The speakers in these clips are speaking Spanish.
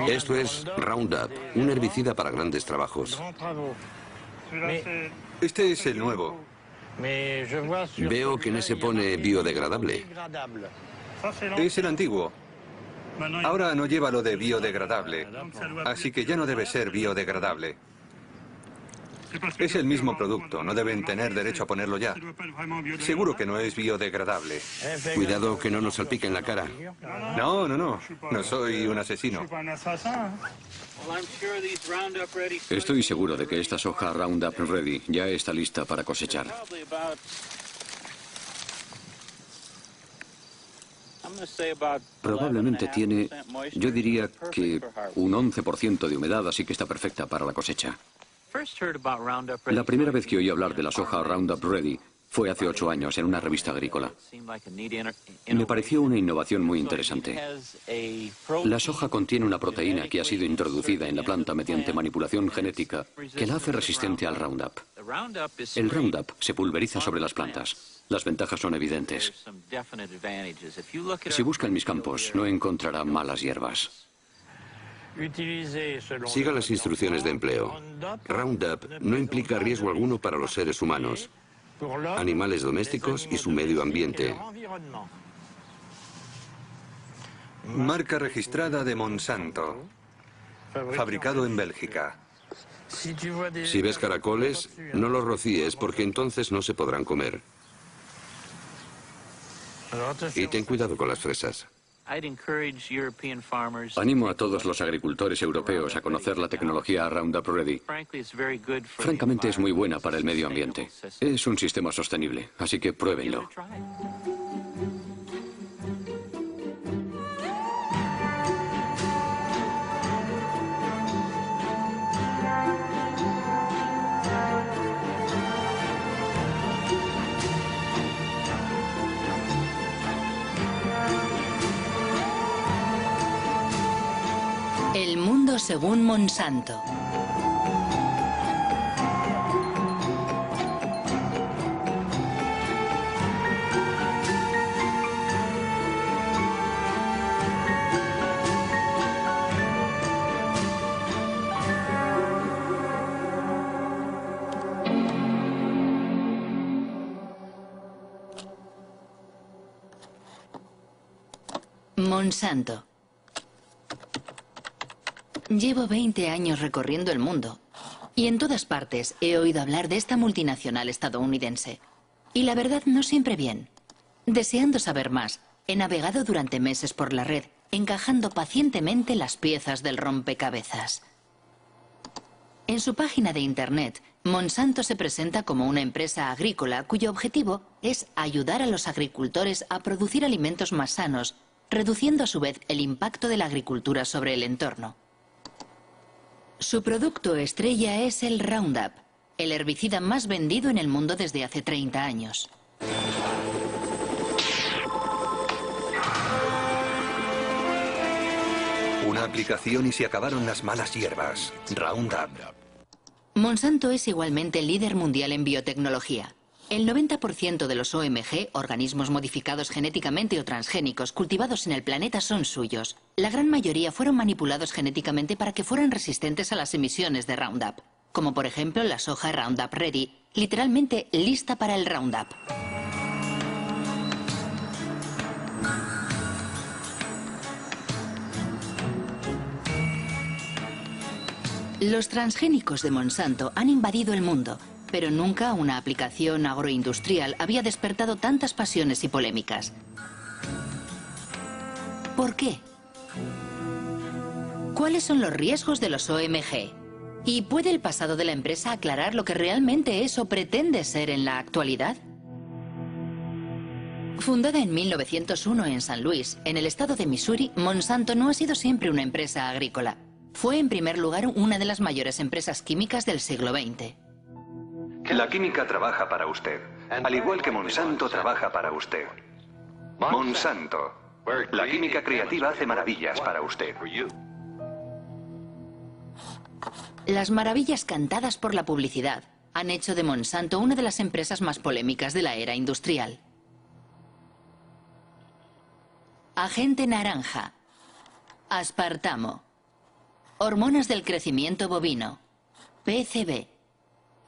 Esto es Roundup, un herbicida para grandes trabajos. Este es el nuevo. Veo que en ese pone biodegradable. Es el antiguo. Ahora no lleva lo de biodegradable, así que ya no debe ser biodegradable. Es el mismo producto, no deben tener derecho a ponerlo ya. Seguro que no es biodegradable. Cuidado que no nos salpique en la cara. No, no soy un asesino. Estoy seguro de que esta soja Roundup Ready ya está lista para cosechar. Probablemente tiene, yo diría que un 11% de humedad, así que está perfecta para la cosecha. La primera vez que oí hablar de la soja Roundup Ready fue hace 8 años en una revista agrícola. Me pareció una innovación muy interesante. La soja contiene una proteína que ha sido introducida en la planta mediante manipulación genética que la hace resistente al Roundup. El Roundup se pulveriza sobre las plantas. Las ventajas son evidentes. Si busca en mis campos, no encontrará malas hierbas. Siga las instrucciones de empleo. Roundup no implica riesgo alguno para los seres humanos, animales domésticos y su medio ambiente. Marca registrada de Monsanto. Fabricado en Bélgica. Si ves caracoles, no los rocíes porque entonces no se podrán comer. Y ten cuidado con las fresas. Animo a todos los agricultores europeos a conocer la tecnología Roundup Ready. Francamente es muy buena para el medio ambiente. Es un sistema sostenible, así que pruébenlo. El mundo según Monsanto. Monsanto. Llevo 20 años recorriendo el mundo y en todas partes he oído hablar de esta multinacional estadounidense. Y la verdad no siempre bien. Deseando saber más, he navegado durante meses por la red, encajando pacientemente las piezas del rompecabezas. En su página de internet, Monsanto se presenta como una empresa agrícola cuyo objetivo es ayudar a los agricultores a producir alimentos más sanos, reduciendo a su vez el impacto de la agricultura sobre el entorno. Su producto estrella es el Roundup, el herbicida más vendido en el mundo desde hace 30 años. Una aplicación y se acabaron las malas hierbas. Roundup. Monsanto es igualmente líder mundial en biotecnología. El 90% de los OMG, organismos modificados genéticamente o transgénicos, cultivados en el planeta son suyos. La gran mayoría fueron manipulados genéticamente para que fueran resistentes a las emisiones de Roundup, como por ejemplo la soja Roundup Ready, literalmente lista para el Roundup. Los transgénicos de Monsanto han invadido el mundo, pero nunca una aplicación agroindustrial había despertado tantas pasiones y polémicas. ¿Por qué? ¿Cuáles son los riesgos de los OMG? ¿Y puede el pasado de la empresa aclarar lo que realmente es o pretende ser en la actualidad? Fundada en 1901 en San Luis, en el estado de Missouri, Monsanto no ha sido siempre una empresa agrícola. Fue en primer lugar una de las mayores empresas químicas del siglo XX. La química trabaja para usted, al igual que Monsanto trabaja para usted. Monsanto. La química creativa hace maravillas para usted. Las maravillas cantadas por la publicidad han hecho de Monsanto una de las empresas más polémicas de la era industrial. Agente naranja, aspartamo, Hormonas del crecimiento bovino. PCB.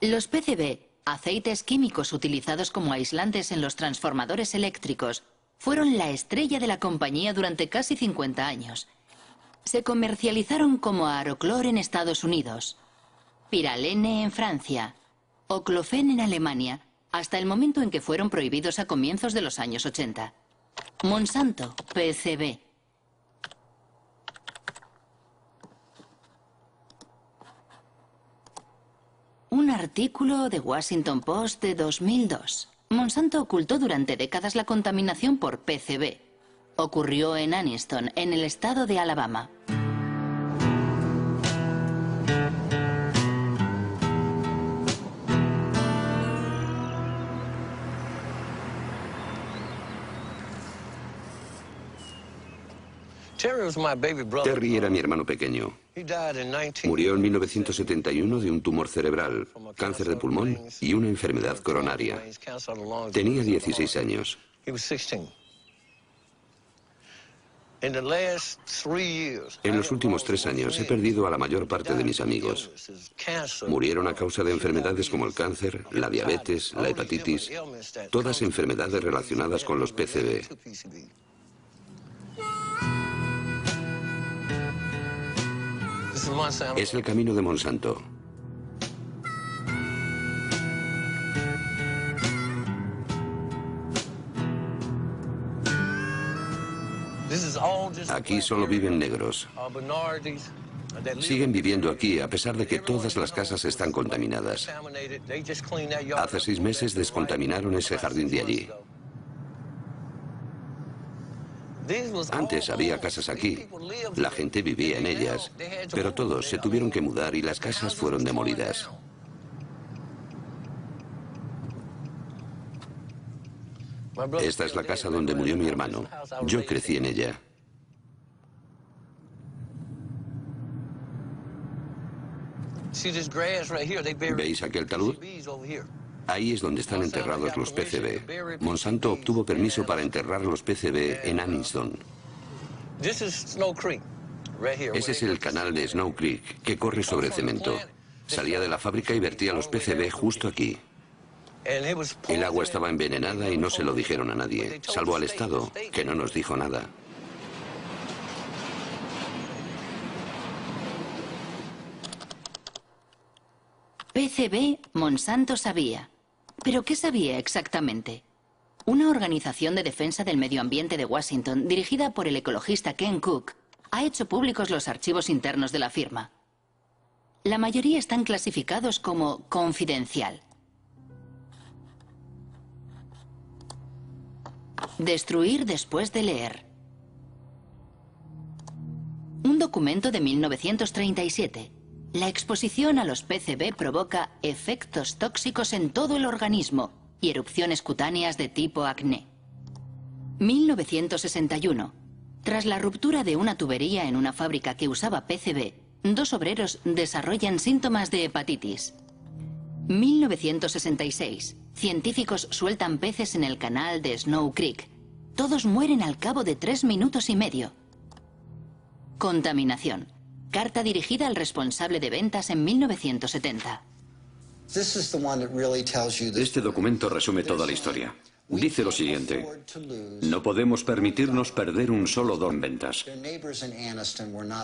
Los PCB, aceites químicos utilizados como aislantes en los transformadores eléctricos, fueron la estrella de la compañía durante casi 50 años. Se comercializaron como Aroclor en Estados Unidos, Pyralene en Francia, Oclofen en Alemania, hasta el momento en que fueron prohibidos a comienzos de los años 80. Monsanto, PCB. Un artículo de Washington Post de 2002. Monsanto ocultó durante décadas la contaminación por PCB. Ocurrió en Anniston, en el estado de Alabama. Terry era mi hermano pequeño. Murió en 1971 de un tumor cerebral, cáncer de pulmón y una enfermedad coronaria. Tenía 16 años. En los últimos 3 años he perdido a la mayor parte de mis amigos. Murieron a causa de enfermedades como el cáncer, la diabetes, la hepatitis, todas enfermedades relacionadas con los PCB. Es el camino de Monsanto. Aquí solo viven negros. Siguen viviendo aquí a pesar de que todas las casas están contaminadas. Hace 6 meses descontaminaron ese jardín de allí. Antes había casas aquí, la gente vivía en ellas, pero todos se tuvieron que mudar y las casas fueron demolidas. Esta es la casa donde murió mi hermano. Yo crecí en ella. ¿Veis aquel talud? Ahí es donde están enterrados los PCB. Monsanto obtuvo permiso para enterrar los PCB en Anniston. Ese es el canal de Snow Creek, que corre sobre cemento. Salía de la fábrica y vertía los PCB justo aquí. El agua estaba envenenada y no se lo dijeron a nadie, salvo al Estado, que no nos dijo nada. PCB, Monsanto sabía. ¿Pero qué sabía exactamente? Una organización de defensa del medio ambiente de Washington, dirigida por el ecologista Ken Cook, ha hecho públicos los archivos internos de la firma. La mayoría están clasificados como confidencial. Destruir después de leer. Un documento de 1937. La exposición a los PCB provoca efectos tóxicos en todo el organismo y erupciones cutáneas de tipo acné. 1961. Tras la ruptura de una tubería en una fábrica que usaba PCB, 2 obreros desarrollan síntomas de hepatitis. 1966. Científicos sueltan peces en el canal de Snow Creek. Todos mueren al cabo de 3 minutos y medio. Contaminación. Carta dirigida al responsable de ventas en 1970. Este documento resume toda la historia. Dice lo siguiente: no podemos permitirnos perder un solo don en ventas.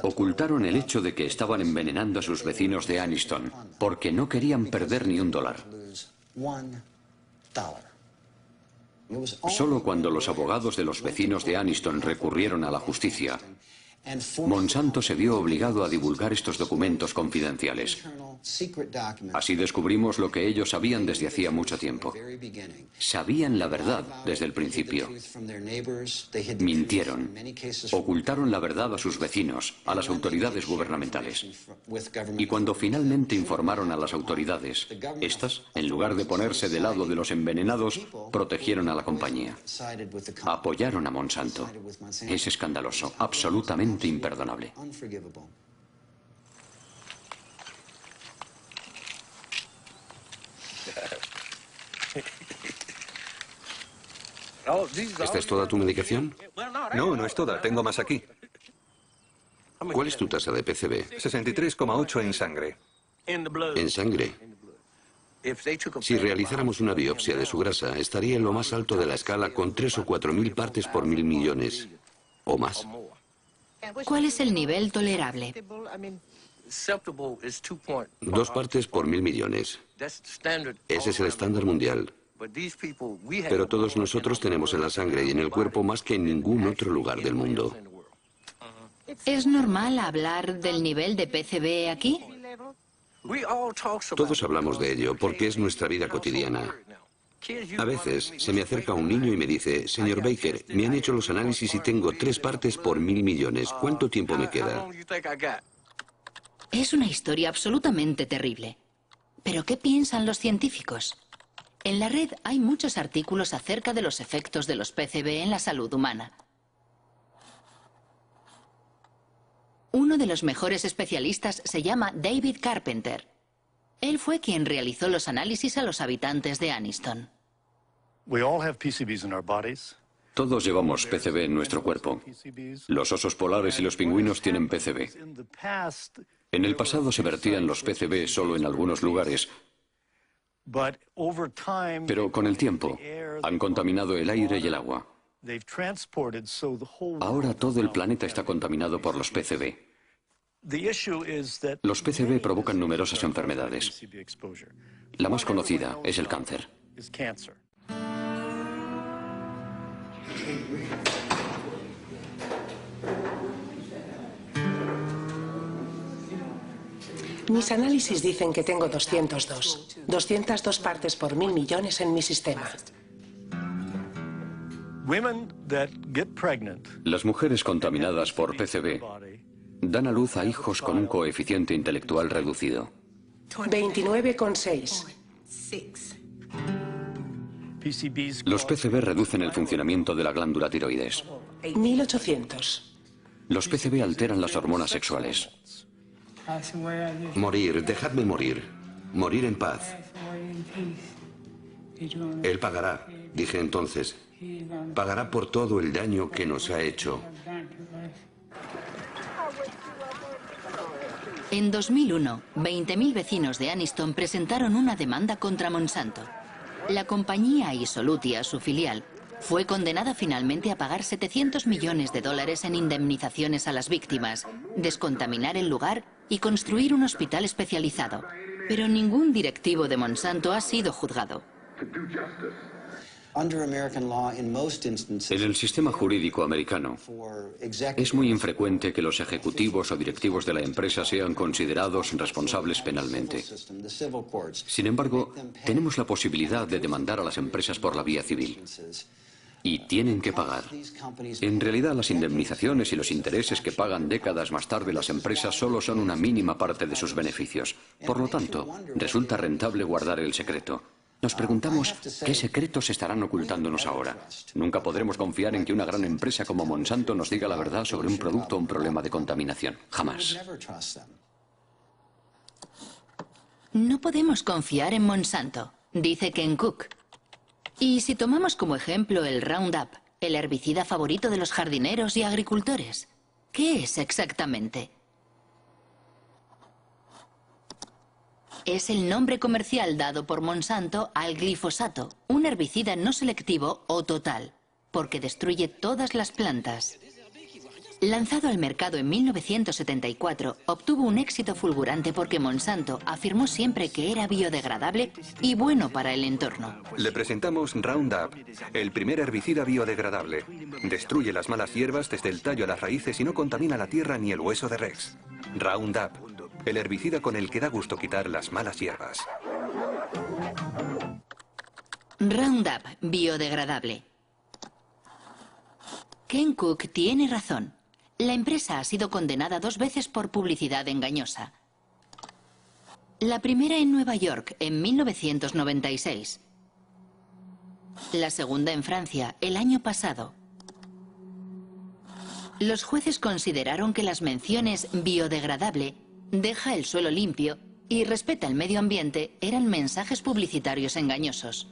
Ocultaron el hecho de que estaban envenenando a sus vecinos de Anniston, porque no querían perder ni $1. Solo cuando los abogados de los vecinos de Anniston recurrieron a la justicia, Monsanto se vio obligado a divulgar estos documentos confidenciales. Así descubrimos lo que ellos sabían desde hacía mucho tiempo. Sabían la verdad desde el principio. Mintieron. Ocultaron la verdad a sus vecinos, a las autoridades gubernamentales. Y cuando finalmente informaron a las autoridades, estas, en lugar de ponerse del lado de los envenenados, protegieron a la compañía. Apoyaron a Monsanto. Es escandaloso, absolutamente imperdonable. ¿Esta es toda tu medicación? No, no es toda. Tengo más aquí. ¿Cuál es tu tasa de PCB? 63,8 en sangre. En sangre. Si realizáramos una biopsia de su grasa, estaría en lo más alto de la escala con 3 o 4 mil partes por 1000 millones. O más. ¿Cuál es el nivel tolerable? 2 partes por 1000 millones. Ese es el estándar mundial. Pero todos nosotros tenemos en la sangre y en el cuerpo más que en ningún otro lugar del mundo. ¿Es normal hablar del nivel de PCB aquí? Todos hablamos de ello porque es nuestra vida cotidiana. A veces se me acerca un niño y me dice, señor Baker, me han hecho los análisis y tengo 3 partes por 1000 millones. ¿Cuánto tiempo me queda? Es una historia absolutamente terrible. ¿Pero qué piensan los científicos? En la red hay muchos artículos acerca de los efectos de los PCB en la salud humana. Uno de los mejores especialistas se llama David Carpenter. Él fue quien realizó los análisis a los habitantes de Anniston. Todos llevamos PCB en nuestro cuerpo. Los osos polares y los pingüinos tienen PCB. En el pasado se vertían los PCB solo en algunos lugares, pero con el tiempo han contaminado el aire y el agua. Ahora todo el planeta está contaminado por los PCB. Los PCB provocan numerosas enfermedades. La más conocida es el cáncer. Mis análisis dicen que tengo 202. 202 partes por 1000 millones en mi sistema. Las mujeres contaminadas por PCB dan a luz a hijos con un coeficiente intelectual reducido. 29,6. Los PCB reducen el funcionamiento de la glándula tiroides. 1800. Los PCB alteran las hormonas sexuales. Morir, dejadme morir. Morir en paz. Él pagará, dije entonces. Pagará por todo el daño que nos ha hecho. En 2001, 20.000 vecinos de Anniston presentaron una demanda contra Monsanto. La compañía Isolutia, su filial, fue condenada finalmente a pagar $700 millones en indemnizaciones a las víctimas, descontaminar el lugar y construir un hospital especializado. Pero ningún directivo de Monsanto ha sido juzgado. En el sistema jurídico americano, es muy infrecuente que los ejecutivos o directivos de la empresa sean considerados responsables penalmente. Sin embargo, tenemos la posibilidad de demandar a las empresas por la vía civil. Y tienen que pagar. En realidad, las indemnizaciones y los intereses que pagan décadas más tarde las empresas solo son una mínima parte de sus beneficios. Por lo tanto, resulta rentable guardar el secreto. Nos preguntamos qué secretos estarán ocultándonos ahora. Nunca podremos confiar en que una gran empresa como Monsanto nos diga la verdad sobre un producto o un problema de contaminación. Jamás. No podemos confiar en Monsanto, dice Ken Cook. Y si tomamos como ejemplo el Roundup, el herbicida favorito de los jardineros y agricultores, ¿qué es exactamente? Es el nombre comercial dado por Monsanto al glifosato, un herbicida no selectivo o total, porque destruye todas las plantas. Lanzado al mercado en 1974, obtuvo un éxito fulgurante porque Monsanto afirmó siempre que era biodegradable y bueno para el entorno. Le presentamos Roundup, el primer herbicida biodegradable. Destruye las malas hierbas desde el tallo a las raíces y no contamina la tierra ni el hueso de Rex. Roundup, el herbicida con el que da gusto quitar las malas hierbas. Roundup, biodegradable. Ken Cook tiene razón. La empresa ha sido condenada 2 veces por publicidad engañosa. La primera en Nueva York, en 1996. La segunda en Francia, el año pasado. Los jueces consideraron que las menciones biodegradable, deja el suelo limpio y respeta el medio ambiente eran mensajes publicitarios engañosos.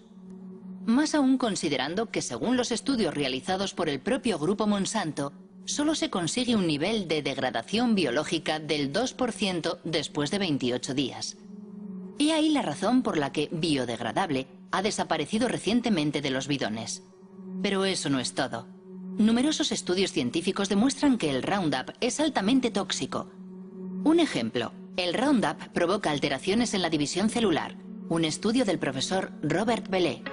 Más aún considerando que según los estudios realizados por el propio grupo Monsanto, solo se consigue un nivel de degradación biológica del 2% después de 28 días. He ahí la razón por la que biodegradable ha desaparecido recientemente de los bidones. Pero eso no es todo. Numerosos estudios científicos demuestran que el Roundup es altamente tóxico. Un ejemplo, el Roundup provoca alteraciones en la división celular. Un estudio del profesor Robert Bellet.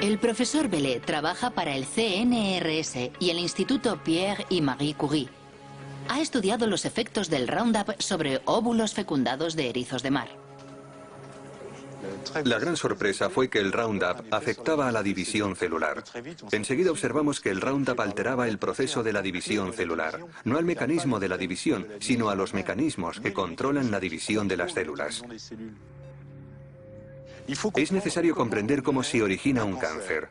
El profesor Bellet trabaja para el CNRS y el Instituto Pierre y Marie Curie. Ha estudiado los efectos del Roundup sobre óvulos fecundados de erizos de mar. La gran sorpresa fue que el Roundup afectaba a la división celular. Enseguida observamos que el Roundup alteraba el proceso de la división celular, no al mecanismo de la división, sino a los mecanismos que controlan la división de las células. Es necesario comprender cómo se origina un cáncer.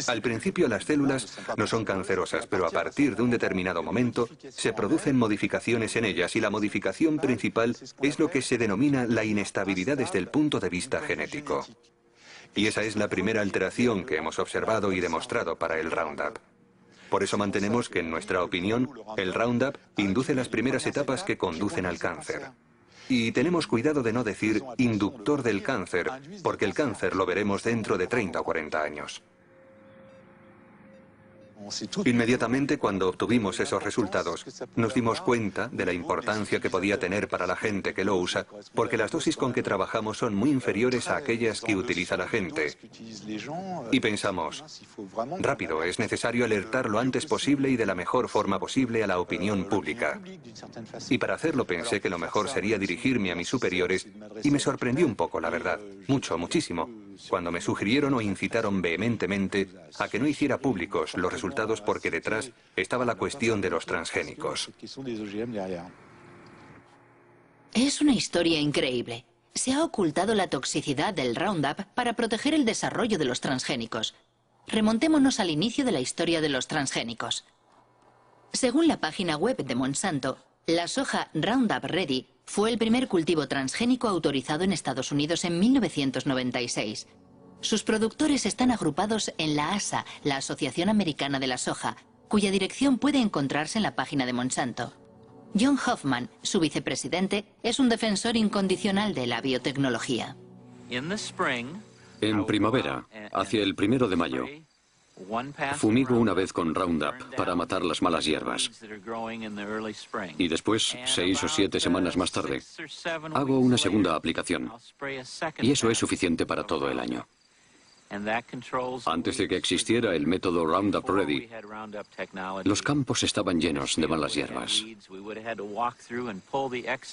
Al principio las células no son cancerosas, pero a partir de un determinado momento se producen modificaciones en ellas y la modificación principal es lo que se denomina la inestabilidad desde el punto de vista genético. Y esa es la primera alteración que hemos observado y demostrado para el Roundup. Por eso mantenemos que, en nuestra opinión, el Roundup induce las primeras etapas que conducen al cáncer. Y tenemos cuidado de no decir inductor del cáncer, porque el cáncer lo veremos dentro de 30 o 40 años. Inmediatamente cuando obtuvimos esos resultados, nos dimos cuenta de la importancia que podía tener para la gente que lo usa, porque las dosis con que trabajamos son muy inferiores a aquellas que utiliza la gente. Y pensamos, rápido, es necesario alertar lo antes posible y de la mejor forma posible a la opinión pública. Y para hacerlo pensé que lo mejor sería dirigirme a mis superiores y me sorprendió un poco, la verdad, muchísimo, cuando me sugirieron o incitaron vehementemente a que no hiciera públicos los resultados porque detrás estaba la cuestión de los transgénicos. Es una historia increíble. Se ha ocultado la toxicidad del Roundup para proteger el desarrollo de los transgénicos. Remontémonos al inicio de la historia de los transgénicos. Según la página web de Monsanto, la soja Roundup Ready fue el primer cultivo transgénico autorizado en Estados Unidos en 1996. Sus productores están agrupados en la ASA, la Asociación Americana de la Soja, cuya dirección puede encontrarse en la página de Monsanto. John Hoffman, su vicepresidente, es un defensor incondicional de la biotecnología. En primavera, hacia el 1 de mayo, fumigo una vez con Roundup para matar las malas hierbas. Y después, 6 o 7 semanas más tarde, hago una segunda aplicación. Y eso es suficiente para todo el año. Antes de que existiera el método Roundup Ready, los campos estaban llenos de malas hierbas.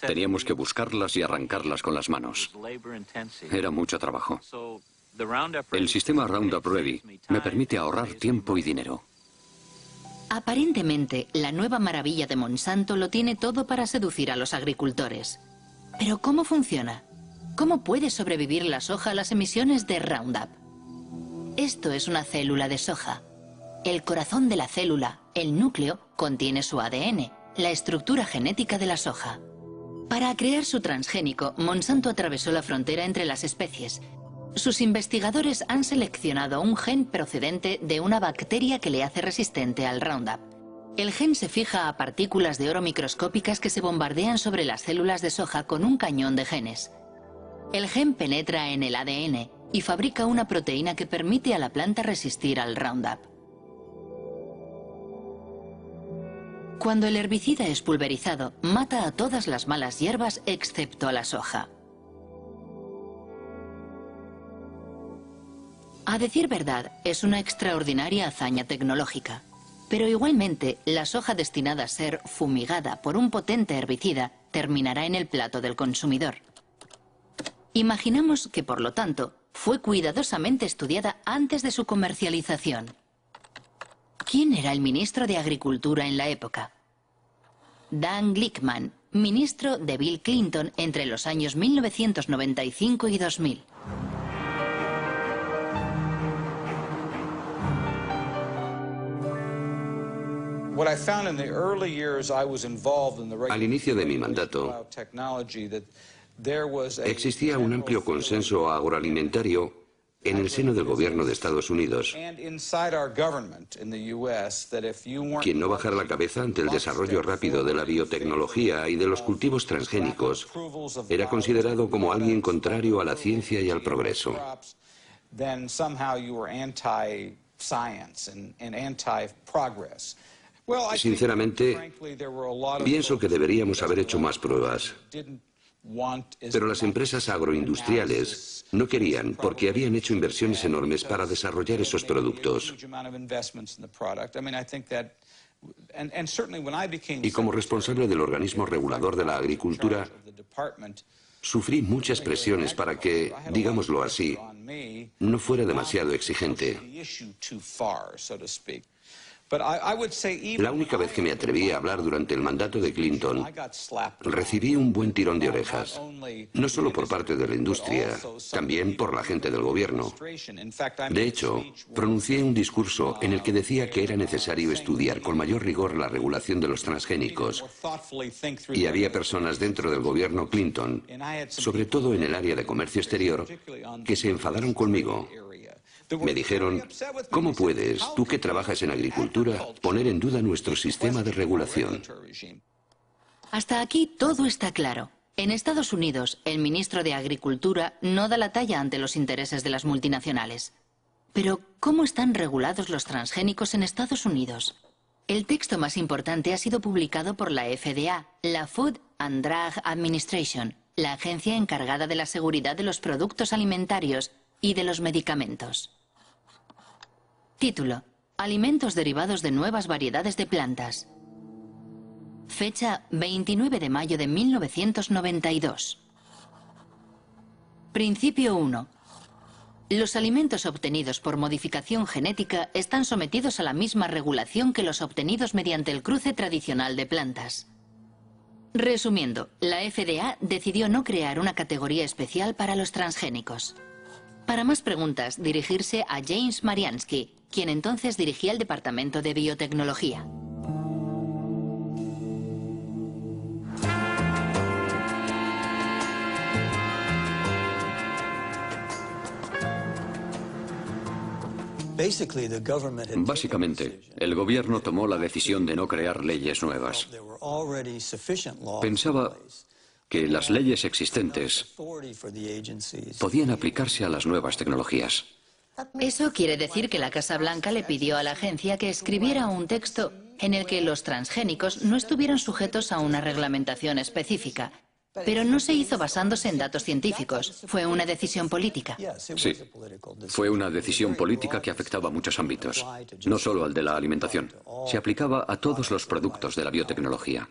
Teníamos que buscarlas y arrancarlas con las manos. Era mucho trabajo. El sistema Roundup Ready me permite ahorrar tiempo y dinero. Aparentemente, la nueva maravilla de Monsanto lo tiene todo para seducir a los agricultores. Pero ¿cómo funciona? ¿Cómo puede sobrevivir la soja a las emisiones de Roundup? Esto es una célula de soja. El corazón de la célula, el núcleo, contiene su ADN, la estructura genética de la soja. Para crear su transgénico, Monsanto atravesó la frontera entre las especies. Sus investigadores han seleccionado un gen procedente de una bacteria que le hace resistente al Roundup. El gen se fija a partículas de oro microscópicas que se bombardean sobre las células de soja con un cañón de genes. El gen penetra en el ADN y fabrica una proteína que permite a la planta resistir al Roundup. Cuando el herbicida es pulverizado, mata a todas las malas hierbas excepto a la soja. A decir verdad, es una extraordinaria hazaña tecnológica. Pero igualmente, la soja destinada a ser fumigada por un potente herbicida terminará en el plato del consumidor. Imaginamos que, por lo tanto, fue cuidadosamente estudiada antes de su comercialización. ¿Quién era el ministro de Agricultura en la época? Dan Glickman, ministro de Bill Clinton entre los años 1995 y 2000. Al inicio de mi mandato, Existía un amplio consenso agroalimentario en el seno del gobierno de Estados Unidos. Quien no bajara la cabeza ante el desarrollo rápido de la biotecnología y de los cultivos transgénicos era considerado como alguien contrario a la ciencia y al progreso. Sinceramente, pienso que deberíamos haber hecho más pruebas. Pero las empresas agroindustriales no querían, porque habían hecho inversiones enormes para desarrollar esos productos. Y como responsable del organismo regulador de la agricultura, sufrí muchas presiones para que, digámoslo así, no fuera demasiado exigente. La única vez que me atreví a hablar durante el mandato de Clinton, recibí un buen tirón de orejas, no solo por parte de la industria, también por la gente del gobierno. De hecho, pronuncié un discurso en el que decía que era necesario estudiar con mayor rigor la regulación de los transgénicos. Y había personas dentro del gobierno Clinton, sobre todo en el área de comercio exterior, que se enfadaron conmigo. Me dijeron, ¿cómo puedes, tú que trabajas en agricultura, poner en duda nuestro sistema de regulación? Hasta aquí todo está claro. En Estados Unidos, el ministro de Agricultura no da la talla ante los intereses de las multinacionales. Pero, ¿cómo están regulados los transgénicos en Estados Unidos? El texto más importante ha sido publicado por la FDA, la Food and Drug Administration, la agencia encargada de la seguridad de los productos alimentarios y de los medicamentos. Título: Alimentos derivados de nuevas variedades de plantas. Fecha: 29 de mayo de 1992. Principio 1. Los alimentos obtenidos por modificación genética están sometidos a la misma regulación que los obtenidos mediante el cruce tradicional de plantas. Resumiendo, la FDA decidió no crear una categoría especial para los transgénicos. Para más preguntas, dirigirse a James Mariansky, quien entonces dirigía el Departamento de Biotecnología. Básicamente, el gobierno tomó la decisión de no crear leyes nuevas. Pensaba que las leyes existentes podían aplicarse a las nuevas tecnologías. Eso quiere decir que la Casa Blanca le pidió a la agencia que escribiera un texto en el que los transgénicos no estuvieran sujetos a una reglamentación específica. Pero no se hizo basándose en datos científicos. Fue una decisión política. Sí, fue una decisión política que afectaba a muchos ámbitos, no solo al de la alimentación. Se aplicaba a todos los productos de la biotecnología.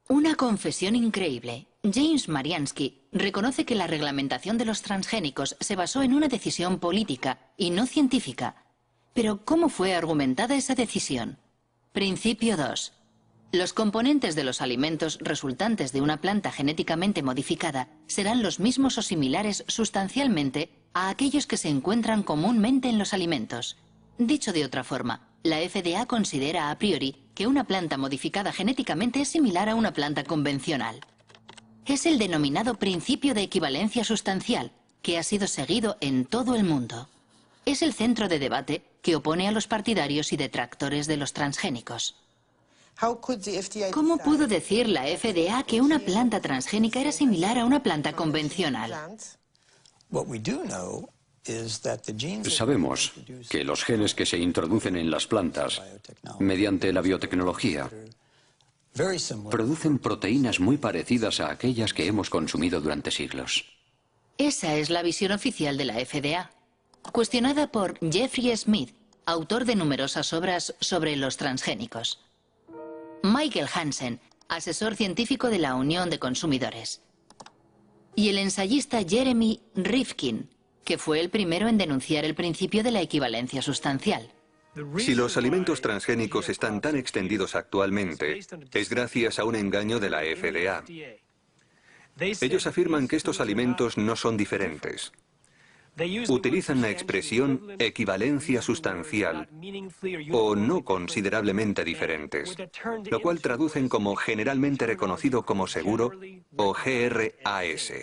Una confesión increíble. James Mariansky reconoce que la reglamentación de los transgénicos se basó en una decisión política y no científica. Pero, ¿cómo fue argumentada esa decisión? Principio 2. Los componentes de los alimentos resultantes de una planta genéticamente modificada serán los mismos o similares sustancialmente a aquellos que se encuentran comúnmente en los alimentos. Dicho de otra forma, la FDA considera a priori que una planta modificada genéticamente es similar a una planta convencional. Es el denominado principio de equivalencia sustancial, que ha sido seguido en todo el mundo. Es el centro de debate que opone a los partidarios y detractores de los transgénicos. ¿Cómo pudo decir la FDA que una planta transgénica era similar a una planta convencional? Sabemos que los genes que se introducen en las plantas mediante la biotecnología producen proteínas muy parecidas a aquellas que hemos consumido durante siglos. Esa es la visión oficial de la FDA, cuestionada por Jeffrey Smith, autor de numerosas obras sobre los transgénicos. Michael Hansen, asesor científico de la Unión de Consumidores. Y el ensayista Jeremy Rifkin, que fue el primero en denunciar el principio de la equivalencia sustancial. Si los alimentos transgénicos están tan extendidos actualmente, es gracias a un engaño de la FDA. Ellos afirman que estos alimentos no son diferentes. Utilizan la expresión equivalencia sustancial o no considerablemente diferentes, lo cual traducen como generalmente reconocido como seguro o GRAS.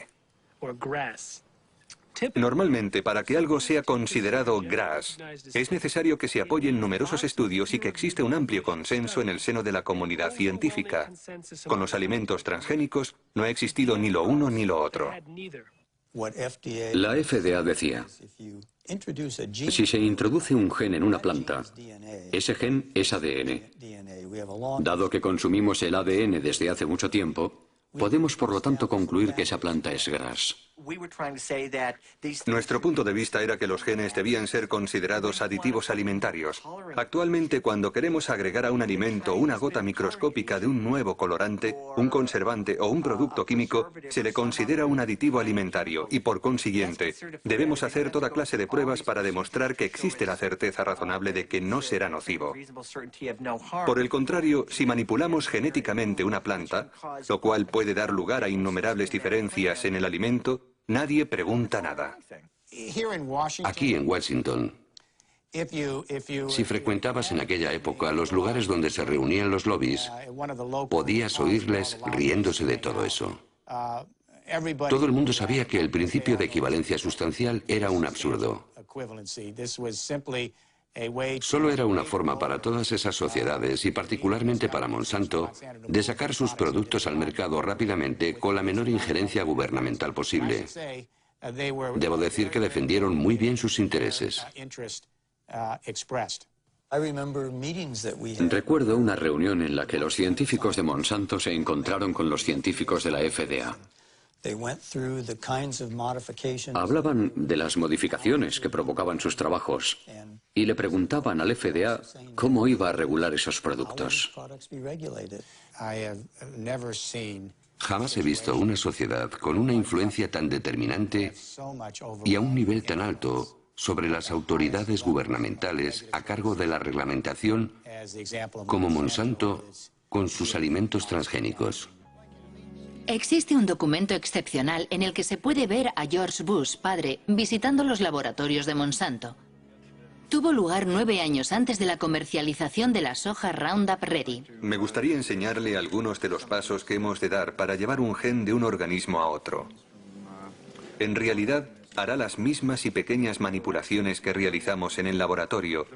Normalmente, para que algo sea considerado GRAS, es necesario que se apoyen numerosos estudios y que existe un amplio consenso en el seno de la comunidad científica. Con los alimentos transgénicos no ha existido ni lo uno ni lo otro. La FDA decía, si se introduce un gen en una planta, ese gen es ADN. Dado que consumimos el ADN desde hace mucho tiempo, podemos por lo tanto concluir que esa planta es GRAS. Nuestro punto de vista era que los genes debían ser considerados aditivos alimentarios. Actualmente, cuando queremos agregar a un alimento una gota microscópica de un nuevo colorante, un conservante o un producto químico, se le considera un aditivo alimentario y, por consiguiente, debemos hacer toda clase de pruebas para demostrar que existe la certeza razonable de que no será nocivo. Por el contrario, si manipulamos genéticamente una planta, lo cual puede dar lugar a innumerables diferencias en el alimento, nadie pregunta nada. Aquí en Washington, si frecuentabas en aquella época los lugares donde se reunían los lobbies, podías oírles riéndose de todo eso. Todo el mundo sabía que el principio de equivalencia sustancial era un absurdo. Solo era una forma para todas esas sociedades, y particularmente para Monsanto, de sacar sus productos al mercado rápidamente con la menor injerencia gubernamental posible. Debo decir que defendieron muy bien sus intereses. Recuerdo una reunión en la que los científicos de Monsanto se encontraron con los científicos de la FDA. Hablaban de las modificaciones que provocaban sus trabajos y le preguntaban al FDA cómo iba a regular esos productos. Jamás he visto una sociedad con una influencia tan determinante y a un nivel tan alto sobre las autoridades gubernamentales a cargo de la reglamentación como Monsanto con sus alimentos transgénicos. Existe un documento excepcional en el que se puede ver a George Bush, padre, visitando los laboratorios de Monsanto. Tuvo lugar 9 años antes de la comercialización de la soja Roundup Ready. Me gustaría enseñarle algunos de los pasos que hemos de dar para llevar un gen de un organismo a otro. En realidad, hará las mismas y pequeñas manipulaciones que realizamos en el laboratorio,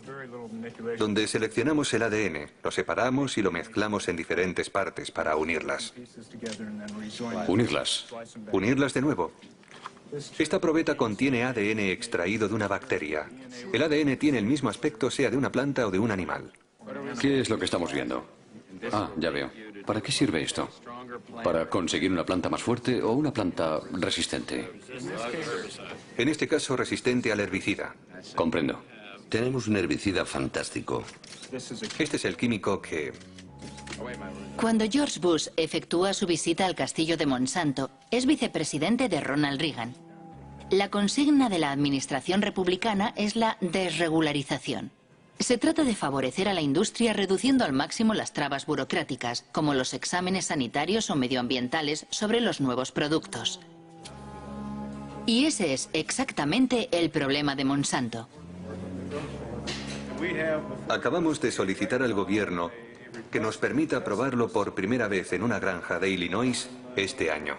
donde seleccionamos el ADN, lo separamos y lo mezclamos en diferentes partes para unirlas. ¿Unirlas? Unirlas de nuevo. Esta probeta contiene ADN extraído de una bacteria. El ADN tiene el mismo aspecto sea de una planta o de un animal. ¿Qué es lo que estamos viendo? Ah, ya veo. ¿Para qué sirve esto? ¿Para conseguir una planta más fuerte o una planta resistente? En este caso, resistente al herbicida. Comprendo. Tenemos un herbicida fantástico. Este es el químico que... Cuando George Bush efectúa su visita al castillo de Monsanto, es vicepresidente de Ronald Reagan. La consigna de la administración republicana es la desregularización. Se trata de favorecer a la industria reduciendo al máximo las trabas burocráticas, como los exámenes sanitarios o medioambientales sobre los nuevos productos. Y ese es exactamente el problema de Monsanto. Acabamos de solicitar al gobierno que nos permita probarlo por primera vez en una granja de Illinois este año.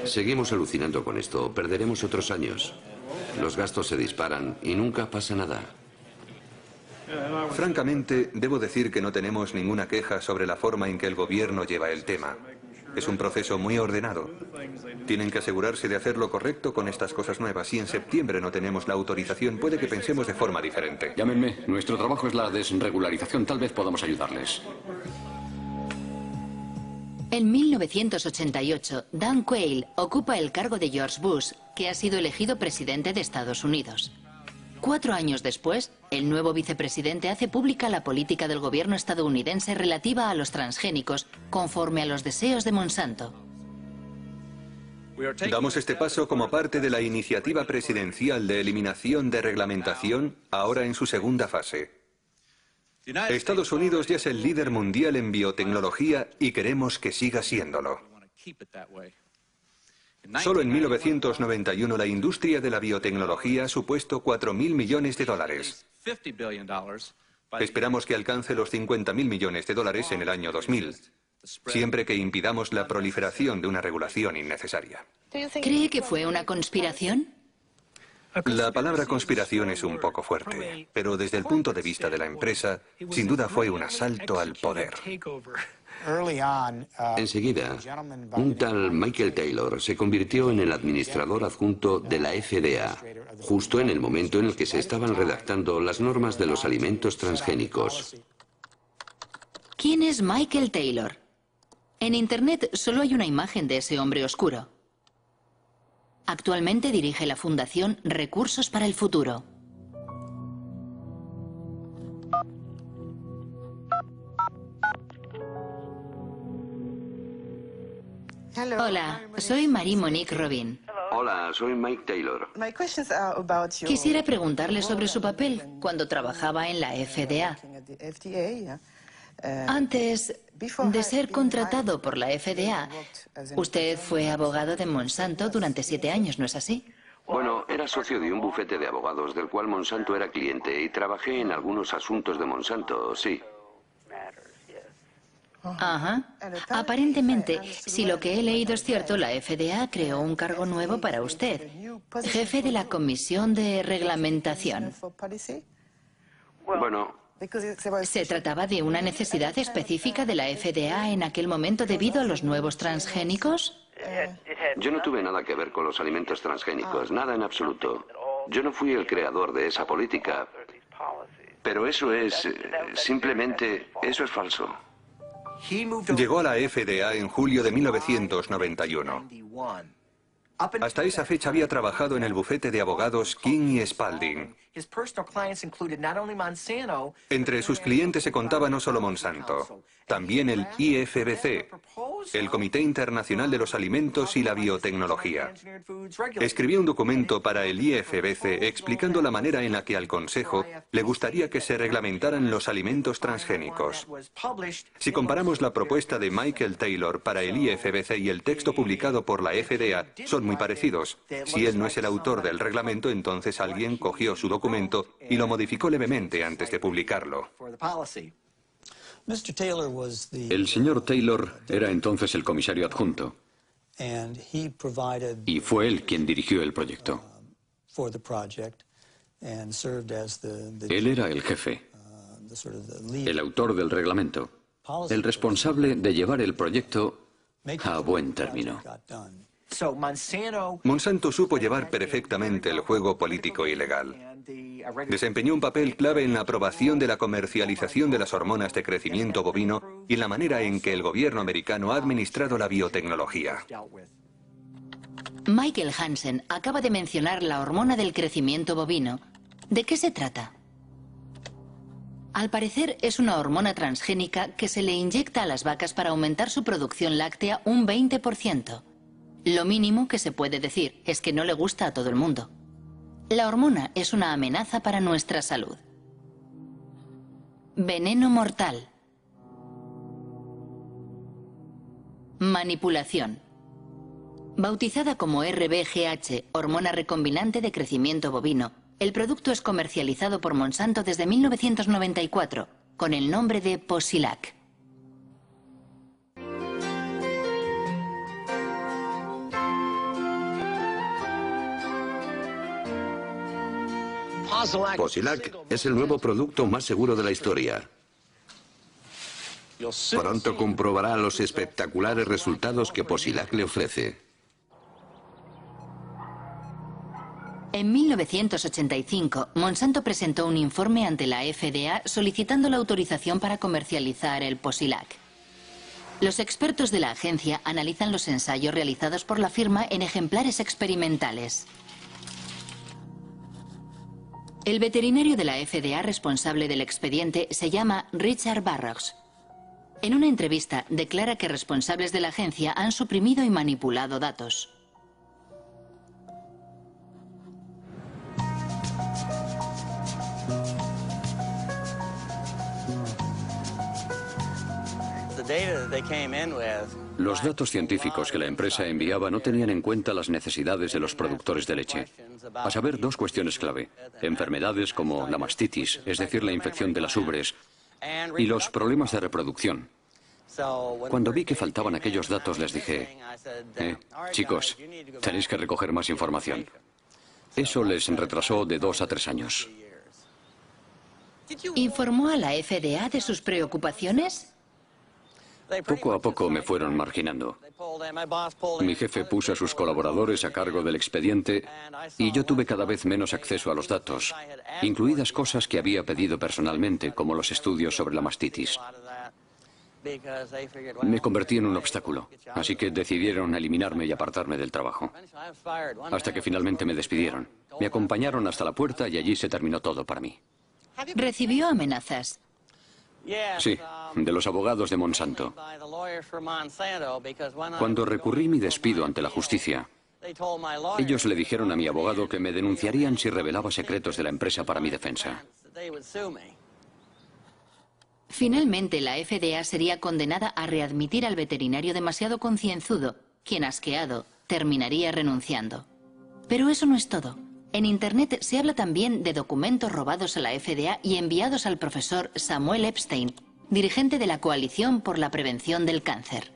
Seguimos alucinando con esto. Perderemos otros años. Los gastos se disparan y nunca pasa nada. Francamente, debo decir que no tenemos ninguna queja sobre la forma en que el gobierno lleva el tema. Es un proceso muy ordenado. Tienen que asegurarse de hacer lo correcto con estas cosas nuevas. Si en septiembre no tenemos la autorización, puede que pensemos de forma diferente. Llámenme. Nuestro trabajo es la desregularización. Tal vez podamos ayudarles. En 1988, Dan Quayle ocupa el cargo de George Bush, que ha sido elegido presidente de Estados Unidos. 4 años después, el nuevo vicepresidente hace pública la política del gobierno estadounidense relativa a los transgénicos, conforme a los deseos de Monsanto. Damos este paso como parte de la iniciativa presidencial de eliminación de reglamentación, ahora en su segunda fase. Estados Unidos ya es el líder mundial en biotecnología y queremos que siga siéndolo. Solo en 1991 la industria de la biotecnología ha supuesto $4.000 millones. Esperamos que alcance los $50.000 millones en el año 2000. siempre que impidamos la proliferación de una regulación innecesaria. ¿Cree que fue una conspiración? La palabra conspiración es un poco fuerte, pero desde el punto de vista de la empresa, sin duda fue un asalto al poder. Enseguida, un tal Michael Taylor se convirtió en el administrador adjunto de la FDA, justo en el momento en el que se estaban redactando las normas de los alimentos transgénicos. ¿Quién es Michael Taylor? En Internet solo hay una imagen de ese hombre oscuro. Actualmente dirige la Fundación Recursos para el Futuro. Hola, soy Marie-Monique Robin. Hola, soy Mike Taylor. Quisiera preguntarle sobre su papel cuando trabajaba en la FDA. Antes de ser contratado por la FDA, usted fue abogado de Monsanto durante 7 años, ¿no es así? Bueno, era socio de un bufete de abogados del cual Monsanto era cliente y trabajé en algunos asuntos de Monsanto, sí. Ajá. Aparentemente, si lo que he leído es cierto, la FDA creó un cargo nuevo para usted, jefe de la Comisión de Reglamentación. Bueno, ¿Se trataba de una necesidad específica de la FDA en aquel momento debido a los nuevos transgénicos? yo no tuve nada que ver con los alimentos transgénicos, nada en absoluto. Yo no fui el creador de esa política, pero eso es, simplemente, eso es falso. Llegó a la FDA en julio de 1991. Hasta esa fecha había trabajado en el bufete de abogados King y Spalding. Entre sus clientes se contaba no solo Monsanto, también el IFBC, el Comité Internacional de los Alimentos y la Biotecnología. Escribió un documento para el IFBC explicando la manera en la que al Consejo le gustaría que se reglamentaran los alimentos transgénicos. Si comparamos la propuesta de Michael Taylor para el IFBC y el texto publicado por la FDA, son muy parecidos. Si él no es el autor del reglamento, entonces alguien cogió su documento y lo modificó levemente antes de publicarlo. El señor Taylor era entonces el comisario adjunto y fue él quien dirigió el proyecto. Él era el jefe, el autor del reglamento, el responsable de llevar el proyecto a buen término. Monsanto supo llevar perfectamente el juego político y legal. Desempeñó un papel clave en la aprobación de la comercialización de las hormonas de crecimiento bovino y en la manera en que el gobierno americano ha administrado la biotecnología. Michael Hansen acaba de mencionar la hormona del crecimiento bovino. ¿De qué se trata? Al parecer es una hormona transgénica que se le inyecta a las vacas para aumentar su producción láctea un 20%. Lo mínimo que se puede decir es que no le gusta a todo el mundo. La hormona es una amenaza para nuestra salud. Veneno mortal. Manipulación. Bautizada como RBGH, hormona recombinante de crecimiento bovino, el producto es comercializado por Monsanto desde 1994 con el nombre de Posilac. Posilac es el nuevo producto más seguro de la historia. Pronto comprobará los espectaculares resultados que Posilac le ofrece. En 1985, Monsanto presentó un informe ante la FDA solicitando la autorización para comercializar el Posilac. Los expertos de la agencia analizan los ensayos realizados por la firma en ejemplares experimentales. El veterinario de la FDA responsable del expediente se llama Richard Barrows. En una entrevista declara que responsables de la agencia han suprimido y manipulado datos. Los datos científicos que la empresa enviaba no tenían en cuenta las necesidades de los productores de leche. A saber, 2 cuestiones clave. Enfermedades como la mastitis, es decir, la infección de las ubres, y los problemas de reproducción. Cuando vi que faltaban aquellos datos, les dije, chicos, tenéis que recoger más información. Eso les retrasó de 2 a 3 años. ¿Informó a la FDA de sus preocupaciones? Poco a poco me fueron marginando. Mi jefe puso a sus colaboradores a cargo del expediente y yo tuve cada vez menos acceso a los datos, incluidas cosas que había pedido personalmente, como los estudios sobre la mastitis. Me convertí en un obstáculo, así que decidieron eliminarme y apartarme del trabajo. Hasta que finalmente me despidieron. Me acompañaron hasta la puerta y allí se terminó todo para mí. ¿Recibió amenazas? Sí, de los abogados de Monsanto. Cuando recurrí mi despido ante la justicia, ellos le dijeron a mi abogado que me denunciarían si revelaba secretos de la empresa para mi defensa. Finalmente, la FDA sería condenada a readmitir al veterinario demasiado concienzudo, quien, asqueado, terminaría renunciando. Pero eso no es todo. En Internet se habla también de documentos robados a la FDA y enviados al profesor Samuel Epstein, dirigente de la Coalición por la Prevención del Cáncer.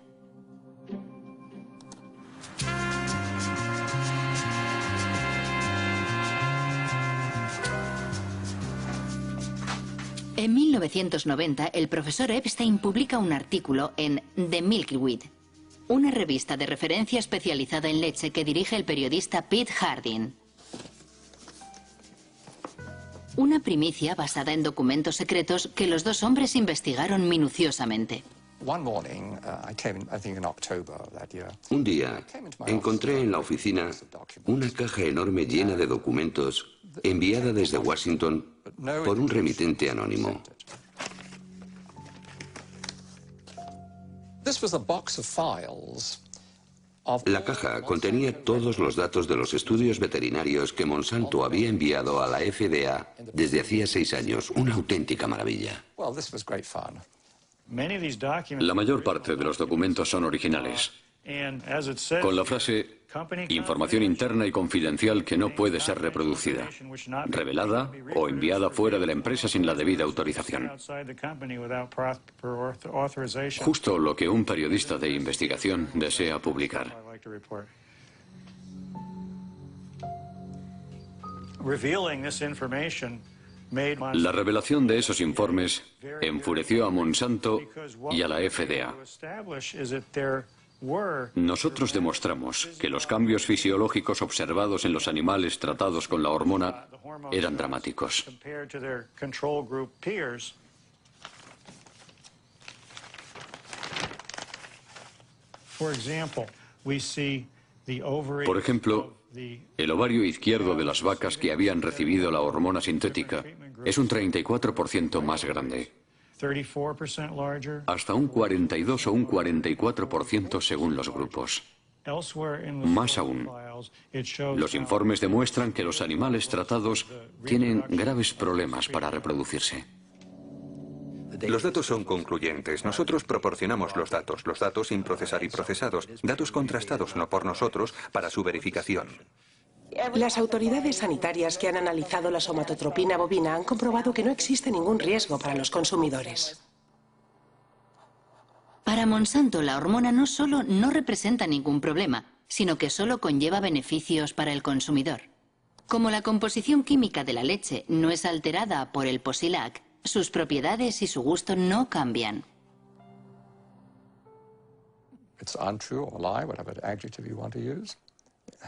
En 1990, el profesor Epstein publica un artículo en The Milkweed, una revista de referencia especializada en leche que dirige el periodista Pete Harding. Una primicia basada en documentos secretos que los dos hombres investigaron minuciosamente. Un día encontré en la oficina una caja enorme llena de documentos enviada desde Washington por un remitente anónimo. La caja contenía todos los datos de los estudios veterinarios que Monsanto había enviado a la FDA desde hacía 6 años. Una auténtica maravilla. La mayor parte de los documentos son originales, con la frase información interna y confidencial que no puede ser reproducida, revelada o enviada fuera de la empresa sin la debida autorización. Justo lo que un periodista de investigación desea publicar. La revelación de esos informes enfureció a Monsanto y a la FDA. Nosotros demostramos que los cambios fisiológicos observados en los animales tratados con la hormona eran dramáticos. Por ejemplo, el ovario izquierdo de las vacas que habían recibido la hormona sintética es un 34% más grande. Hasta un 42 o un 44% según los grupos. Más aún, los informes demuestran que los animales tratados tienen graves problemas para reproducirse. Los datos son concluyentes. Nosotros proporcionamos los datos sin procesar y procesados, datos contrastados no por nosotros para su verificación. Las autoridades sanitarias que han analizado la somatotropina bovina han comprobado que no existe ningún riesgo para los consumidores. Para Monsanto, la hormona no solo no representa ningún problema, sino que solo conlleva beneficios para el consumidor. Como la composición química de la leche no es alterada por el Posilac, sus propiedades y su gusto no cambian.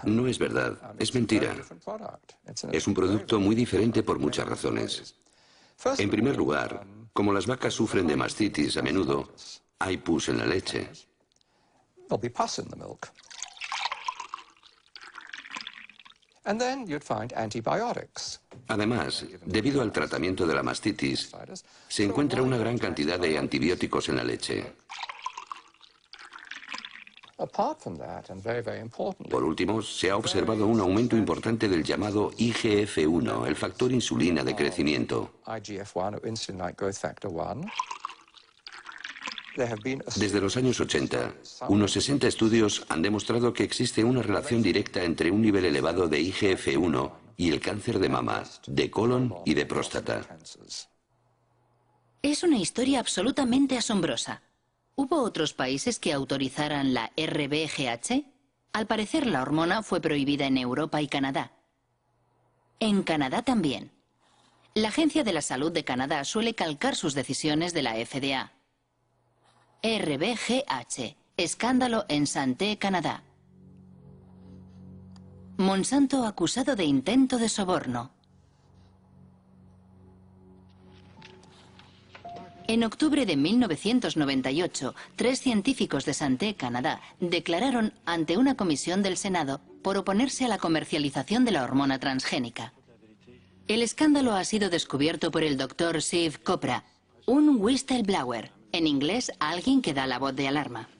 No es verdad, es mentira. Es un producto muy diferente por muchas razones. En primer lugar, como las vacas sufren de mastitis a menudo, hay pus en la leche. Además, debido al tratamiento de la mastitis, se encuentra una gran cantidad de antibióticos en la leche. Por último, se ha observado un aumento importante del llamado IGF-1, el factor insulina de crecimiento. Desde los años 80, unos 60 estudios han demostrado que existe una relación directa entre un nivel elevado de IGF-1 y el cáncer de mama, de colon y de próstata. Es una historia absolutamente asombrosa. ¿Hubo otros países que autorizaran la RBGH? Al parecer, la hormona fue prohibida en Europa y Canadá. En Canadá también. La Agencia de la Salud de Canadá suele calcar sus decisiones de la FDA. RBGH. Escándalo en Santé, Canadá. Monsanto acusado de intento de soborno. En octubre de 1998, 3 científicos de Santé, Canadá, declararon ante una comisión del Senado por oponerse a la comercialización de la hormona transgénica. El escándalo ha sido descubierto por el Dr. Shiv Chopra, un whistleblower, en inglés, alguien que da la voz de alarma.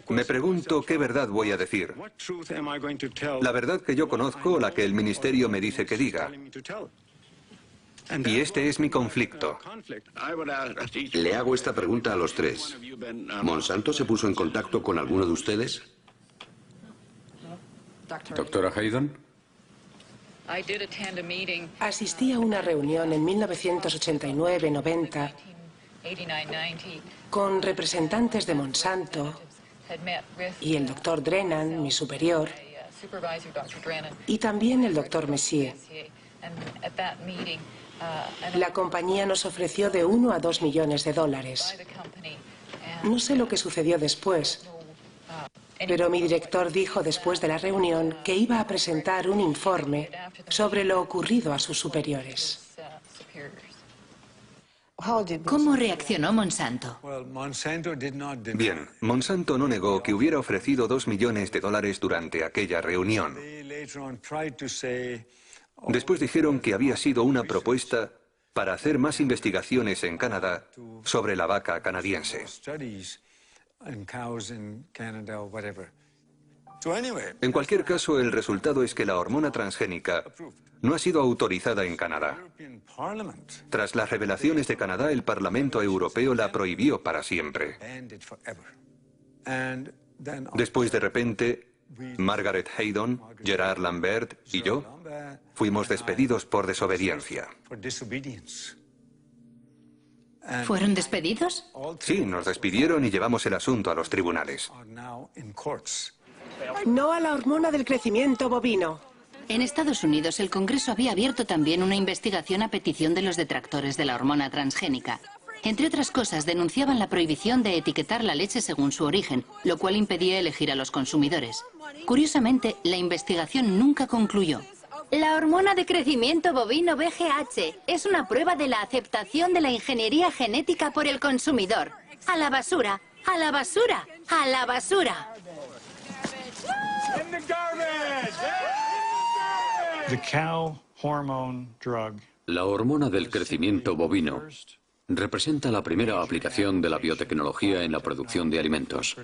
Me pregunto qué verdad voy a decir. La verdad que yo conozco o la que el ministerio me dice que diga. Y este es mi conflicto. Le hago esta pregunta a los 3. ¿Monsanto se puso en contacto con alguno de ustedes? Doctora Haydon. Asistí a una reunión en 1989-90 con representantes de Monsanto y el doctor Drennan, mi superior, y también el doctor Messier. La compañía nos ofreció de 1 a 2 millones de dólares. No sé lo que sucedió después, pero mi director dijo después de la reunión que iba a presentar un informe sobre lo ocurrido a sus superiores. ¿Cómo reaccionó Monsanto? Bien, Monsanto no negó que hubiera ofrecido 2 millones de dólares durante aquella reunión. Después dijeron que había sido una propuesta para hacer más investigaciones en Canadá sobre la vaca canadiense. En cualquier caso, el resultado es que la hormona transgénica no ha sido autorizada en Canadá. Tras las revelaciones de Canadá, el Parlamento Europeo la prohibió para siempre. Después, de repente, Margaret Haydon, Gerard Lambert y yo fuimos despedidos por desobediencia. ¿Fueron despedidos? Sí, nos despidieron y llevamos el asunto a los tribunales. No a la hormona del crecimiento bovino. En Estados Unidos, el Congreso había abierto también una investigación a petición de los detractores de la hormona transgénica. Entre otras cosas, denunciaban la prohibición de etiquetar la leche según su origen, lo cual impedía elegir a los consumidores. Curiosamente, la investigación nunca concluyó. La hormona de crecimiento bovino BGH es una prueba de la aceptación de la ingeniería genética por el consumidor. ¡A la basura! ¡A la basura! ¡A la basura! La hormona del crecimiento bovino representa la primera aplicación de la biotecnología en la producción de alimentos.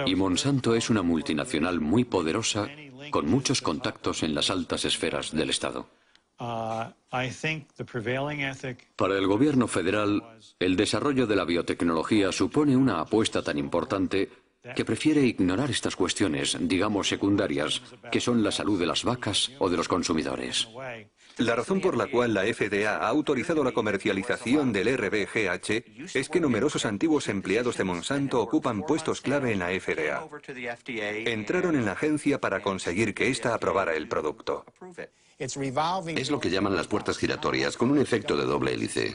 Y Monsanto es una multinacional muy poderosa con muchos contactos en las altas esferas del Estado. Para el gobierno federal, el desarrollo de la biotecnología supone una apuesta tan importante que prefiere ignorar estas cuestiones, digamos secundarias, que son la salud de las vacas o de los consumidores. La razón por la cual la FDA ha autorizado la comercialización del RBGH es que numerosos antiguos empleados de Monsanto ocupan puestos clave en la FDA. Entraron en la agencia para conseguir que ésta aprobara el producto. Es lo que llaman las puertas giratorias, con un efecto de doble hélice.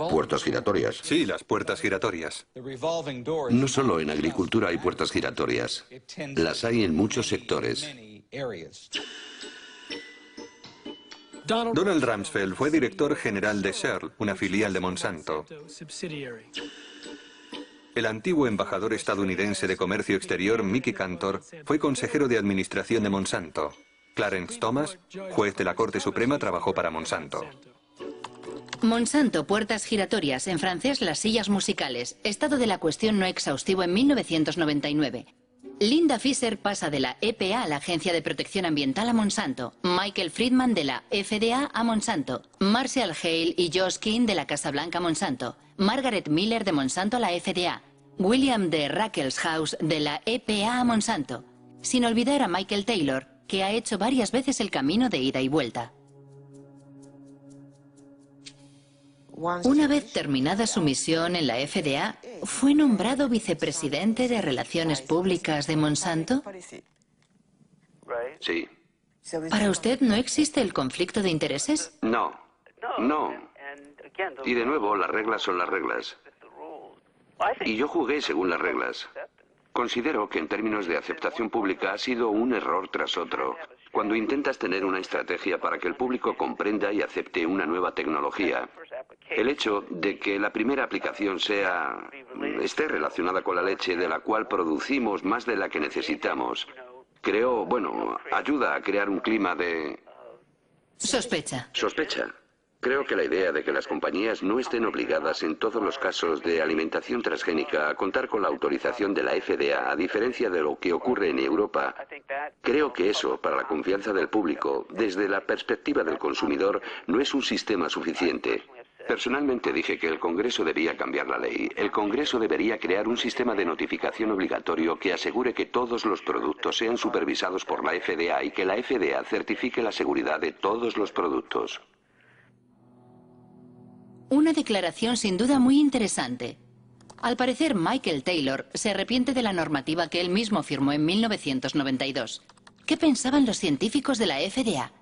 ¿Puertas giratorias? Sí, las puertas giratorias. No solo en agricultura hay puertas giratorias. Las hay en muchos sectores. Donald Rumsfeld fue director general de Shell, una filial de Monsanto. El antiguo embajador estadounidense de Comercio Exterior, Mickey Cantor, fue consejero de administración de Monsanto. Clarence Thomas, juez de la Corte Suprema, trabajó para Monsanto. Monsanto, puertas giratorias, en francés las sillas musicales. Estado de la cuestión no exhaustivo en 1999. Linda Fisher pasa de la EPA a la Agencia de Protección Ambiental a Monsanto. Michael Friedman de la FDA a Monsanto. Marshall Hale y Josh King de la Casa Blanca a Monsanto. Margaret Miller de Monsanto a la FDA. William D. Ruckelshaus de la EPA a Monsanto. Sin olvidar a Michael Taylor, que ha hecho varias veces el camino de ida y vuelta. Una vez terminada su misión en la FDA, ¿fue nombrado vicepresidente de Relaciones Públicas de Monsanto? Sí. ¿Para usted no existe el conflicto de intereses? No. No. Y de nuevo, las reglas son las reglas. Y yo jugué según las reglas. Considero que en términos de aceptación pública ha sido un error tras otro. Cuando intentas tener una estrategia para que el público comprenda y acepte una nueva tecnología, el hecho de que la primera aplicación esté relacionada con la leche de la cual producimos más de la que necesitamos, ayuda a crear un clima de Sospecha. sospecha. Creo que la idea de que las compañías no estén obligadas en todos los casos de alimentación transgénica a contar con la autorización de la FDA, a diferencia de lo que ocurre en Europa, creo que eso, para la confianza del público, desde la perspectiva del consumidor, no es un sistema suficiente. Personalmente dije que el Congreso debía cambiar la ley. El Congreso debería crear un sistema de notificación obligatorio que asegure que todos los productos sean supervisados por la FDA y que la FDA certifique la seguridad de todos los productos. Una declaración sin duda muy interesante. Al parecer, Michael Taylor se arrepiente de la normativa que él mismo firmó en 1992. ¿Qué pensaban los científicos de la FDA?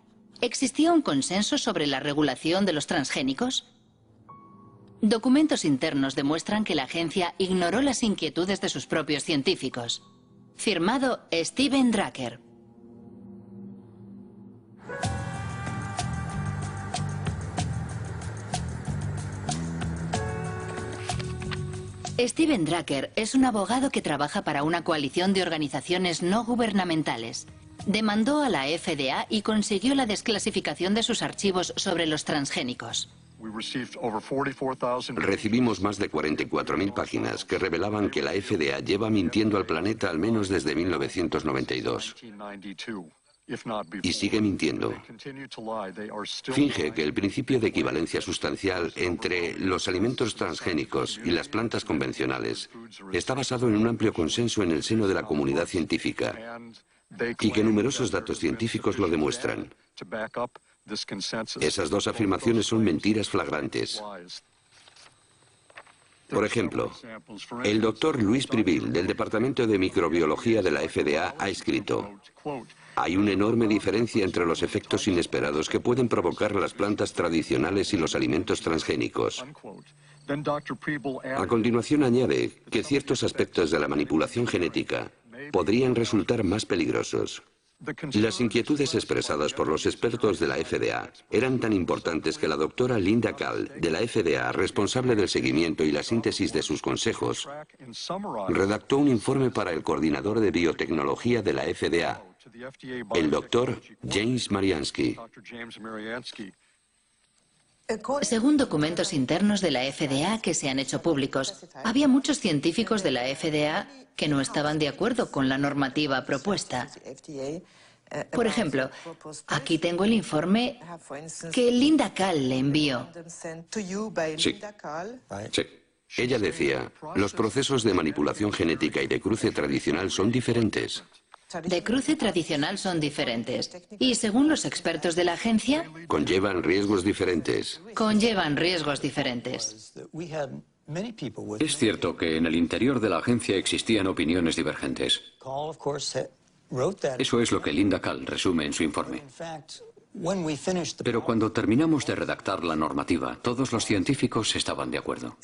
¿Existía un consenso sobre la regulación de los transgénicos? Documentos internos demuestran que la agencia ignoró las inquietudes de sus propios científicos. Firmado Steven Drucker. Steven Drucker es un abogado que trabaja para una coalición de organizaciones no gubernamentales. Demandó a la FDA y consiguió la desclasificación de sus archivos sobre los transgénicos. Recibimos más de 44.000 páginas que revelaban que la FDA lleva mintiendo al planeta al menos desde 1992. Y sigue mintiendo. Finge que el principio de equivalencia sustancial entre los alimentos transgénicos y las plantas convencionales está basado en un amplio consenso en el seno de la comunidad científica y que numerosos datos científicos lo demuestran. Esas dos afirmaciones son mentiras flagrantes. Por ejemplo, el doctor Luis Privil, del Departamento de Microbiología de la FDA, ha escrito: hay una enorme diferencia entre los efectos inesperados que pueden provocar las plantas tradicionales y los alimentos transgénicos. A continuación añade que ciertos aspectos de la manipulación genética podrían resultar más peligrosos. Las inquietudes expresadas por los expertos de la FDA eran tan importantes que la doctora Linda Kahl, de la FDA, responsable del seguimiento y la síntesis de sus consejos, redactó un informe para el coordinador de biotecnología de la FDA, el doctor James Mariansky. Según documentos internos de la FDA que se han hecho públicos, había muchos científicos de la FDA que no estaban de acuerdo con la normativa propuesta. Por ejemplo, aquí tengo el informe que Linda Kahl le envió. Sí. Ella decía, los procesos de manipulación genética y de cruce tradicional son diferentes. De cruce tradicional son diferentes. Y según los expertos de la agencia, conllevan riesgos diferentes. Conllevan riesgos diferentes. Es cierto que en el interior de la agencia existían opiniones divergentes. Eso es lo que Linda Kahl resume en su informe. Pero cuando terminamos de redactar la normativa, todos los científicos estaban de acuerdo.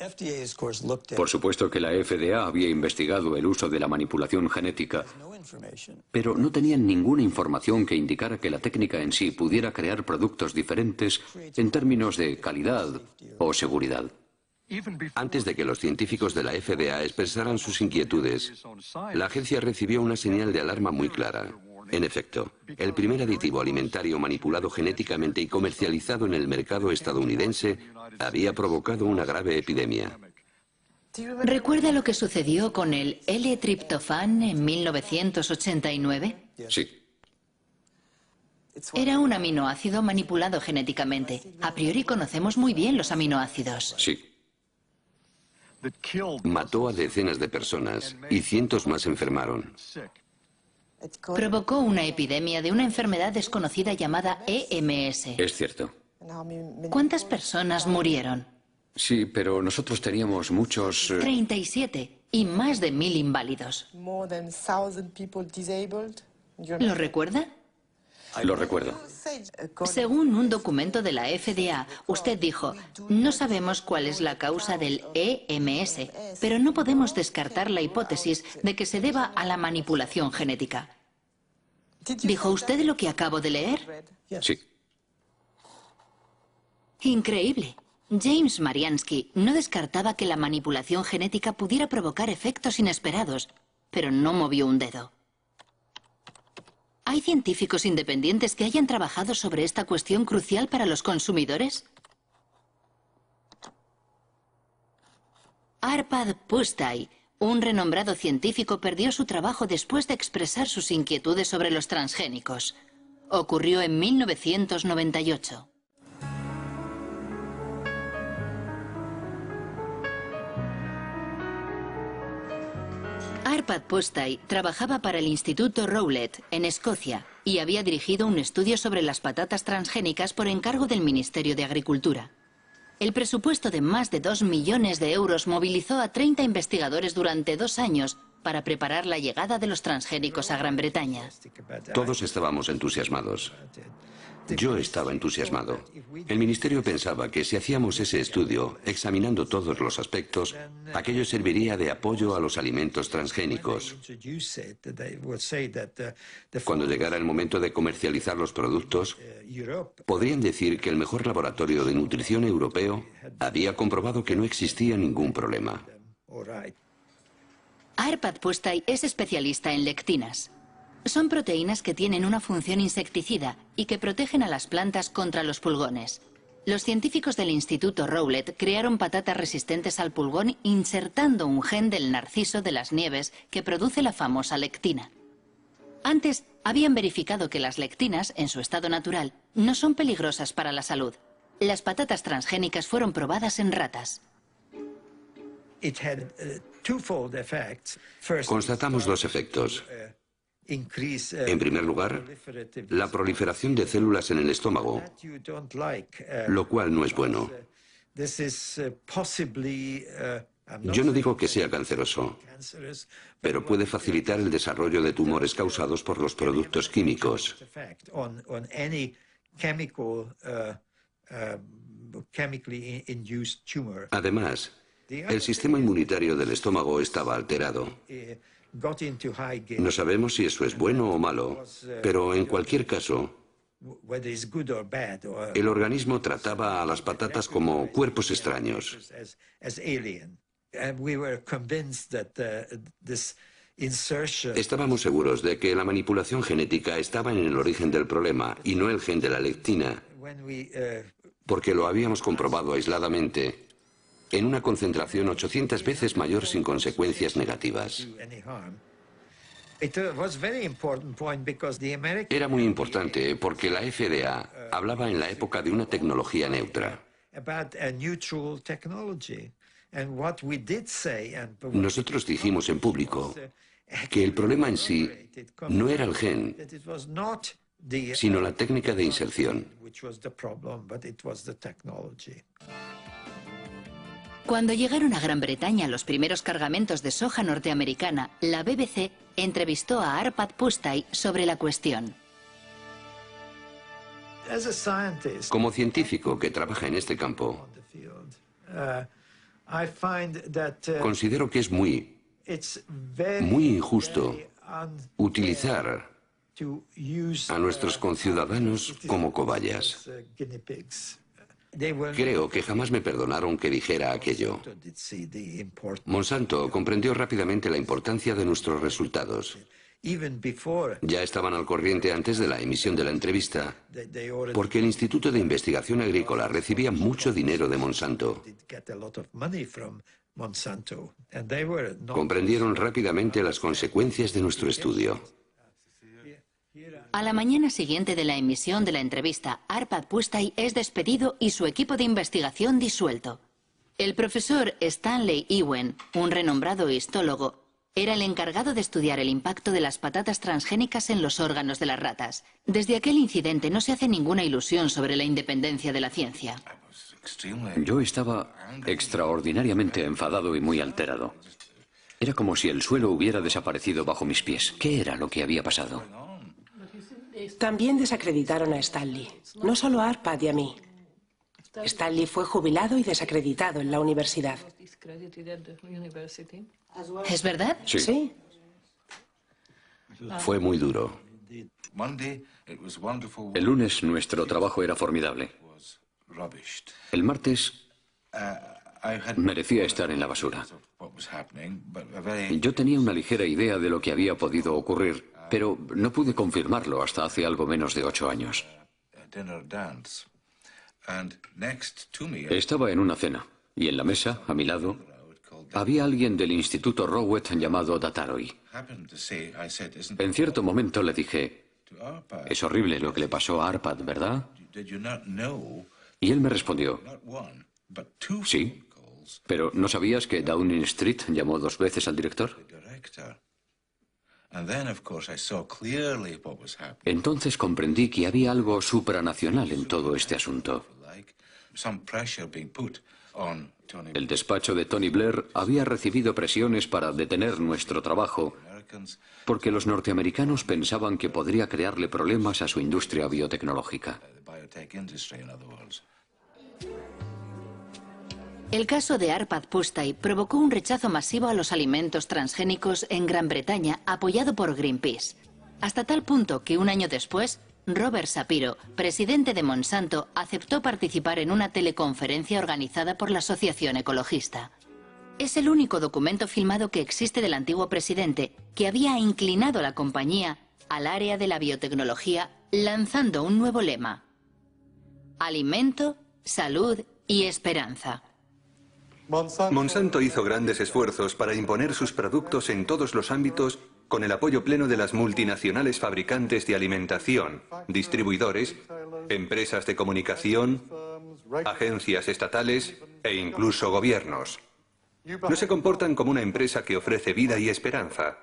Por supuesto que la FDA había investigado el uso de la manipulación genética, pero no tenían ninguna información que indicara que la técnica en sí pudiera crear productos diferentes en términos de calidad o seguridad. Antes de que los científicos de la FDA expresaran sus inquietudes, la agencia recibió una señal de alarma muy clara. En efecto, el primer aditivo alimentario manipulado genéticamente y comercializado en el mercado estadounidense había provocado una grave epidemia. ¿Recuerda lo que sucedió con el L-triptofán en 1989? Sí. Era un aminoácido manipulado genéticamente. A priori conocemos muy bien los aminoácidos. Sí. Mató a decenas de personas y cientos más enfermaron. Provocó una epidemia de una enfermedad desconocida llamada EMS. Es cierto. ¿Cuántas personas murieron? Sí, pero nosotros teníamos muchos... 37 y más de 1000 inválidos. ¿Lo recuerda? Lo recuerdo. Según un documento de la FDA, usted dijo, no sabemos cuál es la causa del EMS, pero no podemos descartar la hipótesis de que se deba a la manipulación genética. ¿Dijo usted lo que acabo de leer? Sí. Increíble. James Mariansky no descartaba que la manipulación genética pudiera provocar efectos inesperados, pero no movió un dedo. ¿Hay científicos independientes que hayan trabajado sobre esta cuestión crucial para los consumidores? Arpad Pusztai, un renombrado científico, perdió su trabajo después de expresar sus inquietudes sobre los transgénicos. Ocurrió en 1998. Arpad Pusztai trabajaba para el Instituto Rowlett, en Escocia, y había dirigido un estudio sobre las patatas transgénicas por encargo del Ministerio de Agricultura. El presupuesto de más de 2 millones de euros movilizó a 30 investigadores durante 2 años para preparar la llegada de los transgénicos a Gran Bretaña. Todos estábamos entusiasmados. Yo estaba entusiasmado. El ministerio pensaba que si hacíamos ese estudio, examinando todos los aspectos, aquello serviría de apoyo a los alimentos transgénicos. Cuando llegara el momento de comercializar los productos, podrían decir que el mejor laboratorio de nutrición europeo había comprobado que no existía ningún problema. Arpad Pusztai es especialista en lectinas. Son proteínas que tienen una función insecticida y que protegen a las plantas contra los pulgones. Los científicos del Instituto Rowlett crearon patatas resistentes al pulgón insertando un gen del narciso de las nieves que produce la famosa lectina. Antes, habían verificado que las lectinas, en su estado natural, no son peligrosas para la salud. Las patatas transgénicas fueron probadas en ratas. Constatamos 2 efectos. En primer lugar, la proliferación de células en el estómago, lo cual no es bueno. Yo no digo que sea canceroso, pero puede facilitar el desarrollo de tumores causados por los productos químicos. Además, el sistema inmunitario del estómago estaba alterado. No sabemos si eso es bueno o malo, pero en cualquier caso, el organismo trataba a las patatas como cuerpos extraños. Estábamos seguros de que la manipulación genética estaba en el origen del problema y no el gen de la lectina, porque lo habíamos comprobado aisladamente en una concentración 800 veces mayor sin consecuencias negativas. Era muy importante porque la FDA hablaba en la época de una tecnología neutra. Nosotros dijimos en público que el problema en sí no era el gen, sino la técnica de inserción. Cuando llegaron a Gran Bretaña los primeros cargamentos de soja norteamericana, la BBC entrevistó a Arpad Pusztai sobre la cuestión. Como científico que trabaja en este campo, considero que es muy injusto utilizar a nuestros conciudadanos como cobayas. Creo que jamás me perdonaron que dijera aquello. Monsanto comprendió rápidamente la importancia de nuestros resultados. Ya estaban al corriente antes de la emisión de la entrevista, porque el Instituto de Investigación Agrícola recibía mucho dinero de Monsanto. Comprendieron rápidamente las consecuencias de nuestro estudio. A la mañana siguiente de la emisión de la entrevista, Arpad Pusztai es despedido y su equipo de investigación disuelto. El profesor Stanley Ewen, un renombrado histólogo, era el encargado de estudiar el impacto de las patatas transgénicas en los órganos de las ratas. Desde aquel incidente no se hace ninguna ilusión sobre la independencia de la ciencia. Yo estaba extraordinariamente enfadado y muy alterado. Era como si el suelo hubiera desaparecido bajo mis pies. ¿Qué era lo que había pasado? También desacreditaron a Stanley. No solo a Arpad y a mí. Stanley fue jubilado y desacreditado en la universidad. ¿Es verdad? Sí. Sí. Fue muy duro. El lunes nuestro trabajo era formidable. El martes merecía estar en la basura. Yo tenía una ligera idea de lo que había podido ocurrir, pero no pude confirmarlo hasta hace algo menos de 8 años. Estaba en una cena, y en la mesa, a mi lado, había alguien del Instituto Rowett llamado Dataroi. En cierto momento le dije, es horrible lo que le pasó a Arpad, ¿verdad? Y él me respondió, sí, pero ¿no sabías que Downing Street llamó 2 veces al director? Entonces comprendí que había algo supranacional en todo este asunto. El despacho de Tony Blair había recibido presiones para detener nuestro trabajo porque los norteamericanos pensaban que podría crearle problemas a su industria biotecnológica. El caso de Arpad Pusztai provocó un rechazo masivo a los alimentos transgénicos en Gran Bretaña, apoyado por Greenpeace. Hasta tal punto que un año después, Robert Shapiro, presidente de Monsanto, aceptó participar en una teleconferencia organizada por la Asociación Ecologista. Es el único documento filmado que existe del antiguo presidente que había inclinado la compañía al área de la biotecnología lanzando un nuevo lema: alimento, salud y esperanza. Monsanto hizo grandes esfuerzos para imponer sus productos en todos los ámbitos con el apoyo pleno de las multinacionales fabricantes de alimentación, distribuidores, empresas de comunicación, agencias estatales e incluso gobiernos. No se comportan como una empresa que ofrece vida y esperanza,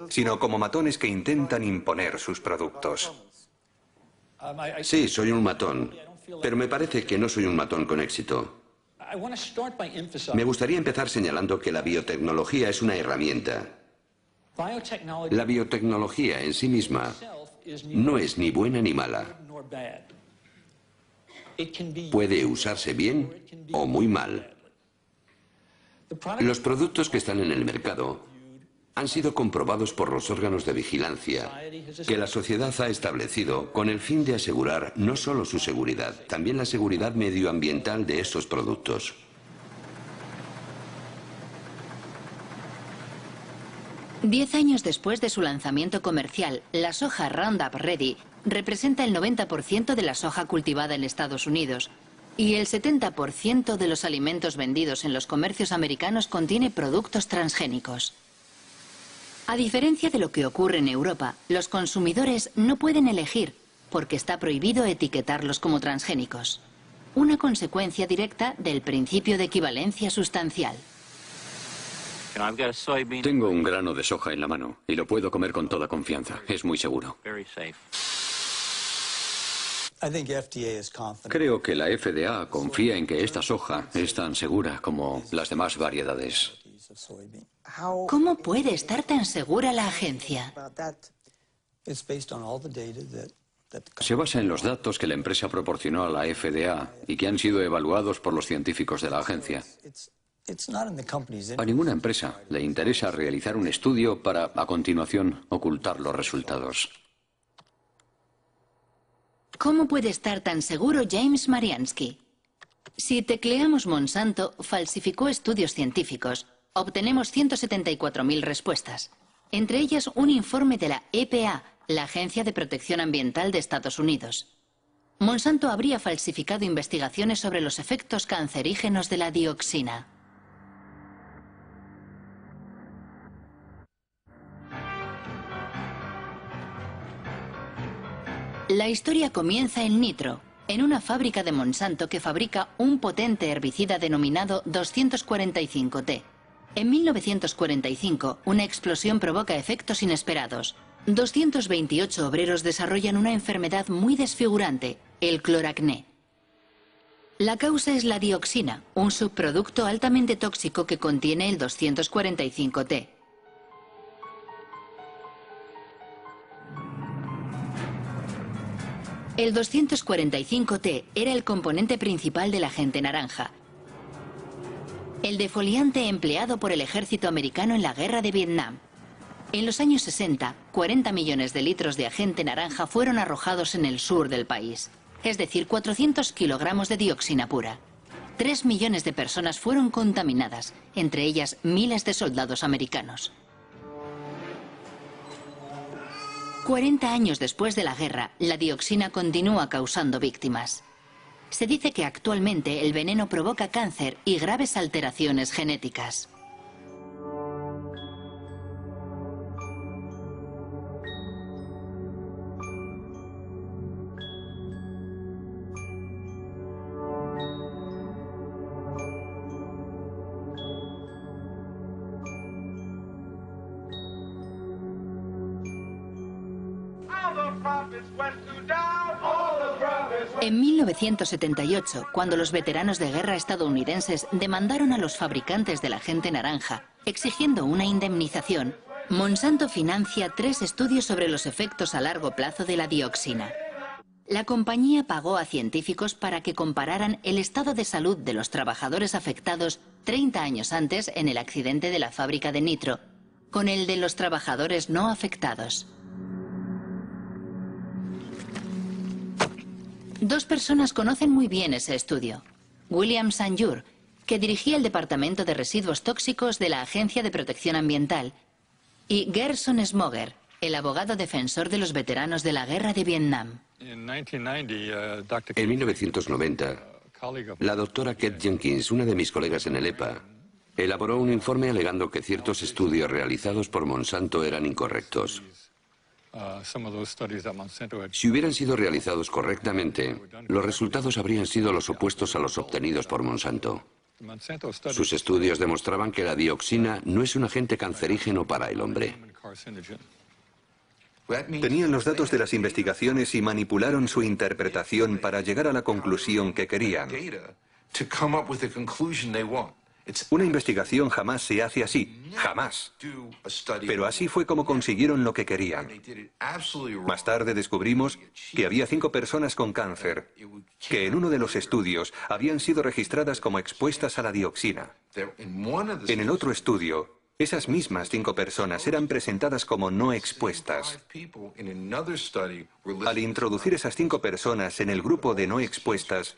sino como matones que intentan imponer sus productos. Sí, soy un matón, pero me parece que no soy un matón con éxito. Me gustaría empezar señalando que la biotecnología es una herramienta. La biotecnología en sí misma no es ni buena ni mala. Puede usarse bien o muy mal. Los productos que están en el mercado han sido comprobados por los órganos de vigilancia que la sociedad ha establecido con el fin de asegurar no solo su seguridad, también la seguridad medioambiental de estos productos. Diez años después de su lanzamiento comercial, la soja Roundup Ready representa el 90% de la soja cultivada en Estados Unidos y el 70% de los alimentos vendidos en los comercios americanos contiene productos transgénicos. A diferencia de lo que ocurre en Europa, los consumidores no pueden elegir porque está prohibido etiquetarlos como transgénicos. Una consecuencia directa del principio de equivalencia sustancial. Tengo un grano de soja en la mano y lo puedo comer con toda confianza. Es muy seguro. Creo que la FDA confía en que esta soja es tan segura como las demás variedades. ¿Cómo puede estar tan segura la agencia? Se basa en los datos que la empresa proporcionó a la FDA y que han sido evaluados por los científicos de la agencia. A ninguna empresa le interesa realizar un estudio para, a continuación, ocultar los resultados. ¿Cómo puede estar tan seguro James Mariansky? Si tecleamos Monsanto falsificó estudios científicos, obtenemos 174.000 respuestas. Entre ellas un informe de la EPA, la Agencia de Protección Ambiental de Estados Unidos. Monsanto habría falsificado investigaciones sobre los efectos cancerígenos de la dioxina. La historia comienza en Nitro, en una fábrica de Monsanto que fabrica un potente herbicida denominado 245T. En 1945, una explosión provoca efectos inesperados. 228 obreros desarrollan una enfermedad muy desfigurante, el cloracné. La causa es la dioxina, un subproducto altamente tóxico que contiene el 245T. El 245T era el componente principal del agente naranja, el defoliante empleado por el ejército americano en la guerra de Vietnam. En los años 60, 40 millones de litros de agente naranja fueron arrojados en el sur del país, es decir, 400 kilogramos de dioxina pura. 3 millones de personas fueron contaminadas, entre ellas miles de soldados americanos. 40 años después de la guerra, la dioxina continúa causando víctimas. Se dice que actualmente el veneno provoca cáncer y graves alteraciones genéticas. En 1978, cuando los veteranos de guerra estadounidenses demandaron a los fabricantes del agente naranja, exigiendo una indemnización, Monsanto financia 3 estudios sobre los efectos a largo plazo de la dioxina. La compañía pagó a científicos para que compararan el estado de salud de los trabajadores afectados 30 años antes en el accidente de la fábrica de nitro, con el de los trabajadores no afectados. 2 personas conocen muy bien ese estudio. William Sanjur, que dirigía el Departamento de Residuos Tóxicos de la Agencia de Protección Ambiental, y Gerson Smoger, el abogado defensor de los veteranos de la Guerra de Vietnam. En 1990, la doctora Kate Jenkins, una de mis colegas en el EPA, elaboró un informe alegando que ciertos estudios realizados por Monsanto eran incorrectos. Si hubieran sido realizados correctamente, los resultados habrían sido los opuestos a los obtenidos por Monsanto. Sus estudios demostraban que la dioxina no es un agente cancerígeno para el hombre. Tenían los datos de las investigaciones y manipularon su interpretación para llegar a la conclusión que querían. Una investigación jamás se hace así, jamás. Pero así fue como consiguieron lo que querían. Más tarde descubrimos que había 5 personas con cáncer, que en uno de los estudios habían sido registradas como expuestas a la dioxina. En el otro estudio, esas mismas 5 personas eran presentadas como no expuestas. Al introducir esas 5 personas en el grupo de no expuestas,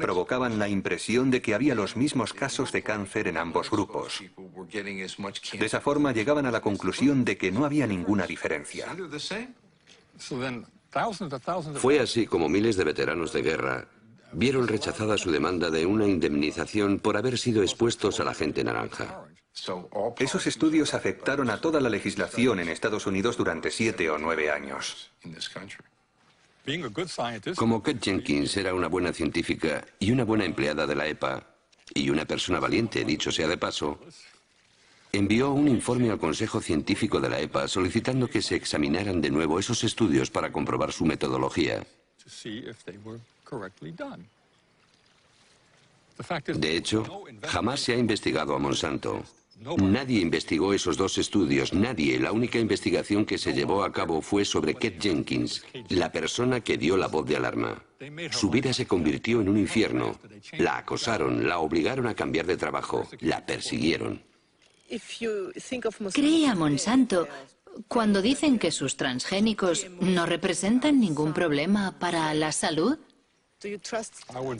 provocaban la impresión de que había los mismos casos de cáncer en ambos grupos. De esa forma llegaban a la conclusión de que no había ninguna diferencia. Fue así como miles de veteranos de guerra vieron rechazada su demanda de una indemnización por haber sido expuestos al agente naranja. Esos estudios afectaron a toda la legislación en Estados Unidos durante 7 o 9 años. Como Kate Jenkins era una buena científica y una buena empleada de la EPA, y una persona valiente, dicho sea de paso, envió un informe al Consejo Científico de la EPA solicitando que se examinaran de nuevo esos estudios para comprobar su metodología. De hecho, jamás se ha investigado a Monsanto. Nadie investigó esos 2 estudios, nadie. La única investigación que se llevó a cabo fue sobre Kate Jenkins, la persona que dio la voz de alarma. Su vida se convirtió en un infierno. La acosaron, la obligaron a cambiar de trabajo, la persiguieron. ¿Cree a Monsanto cuando dicen que sus transgénicos no representan ningún problema para la salud?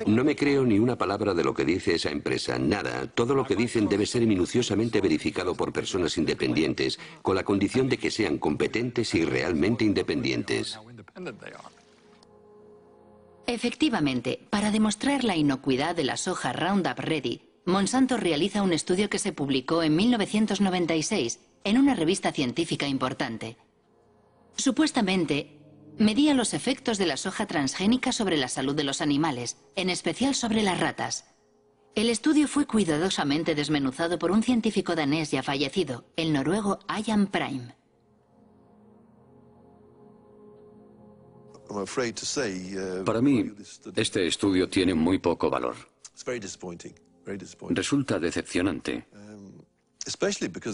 No me creo ni una palabra de lo que dice esa empresa, nada. Todo lo que dicen debe ser minuciosamente verificado por personas independientes, con la condición de que sean competentes y realmente independientes. Efectivamente, para demostrar la inocuidad de la soja Roundup Ready, Monsanto realiza un estudio que se publicó en 1996 en una revista científica importante. Supuestamente, medía los efectos de la soja transgénica sobre la salud de los animales, en especial sobre las ratas. El estudio fue cuidadosamente desmenuzado por un científico danés ya fallecido, el noruego Ian Prime. Para mí, este estudio tiene muy poco valor. Resulta decepcionante,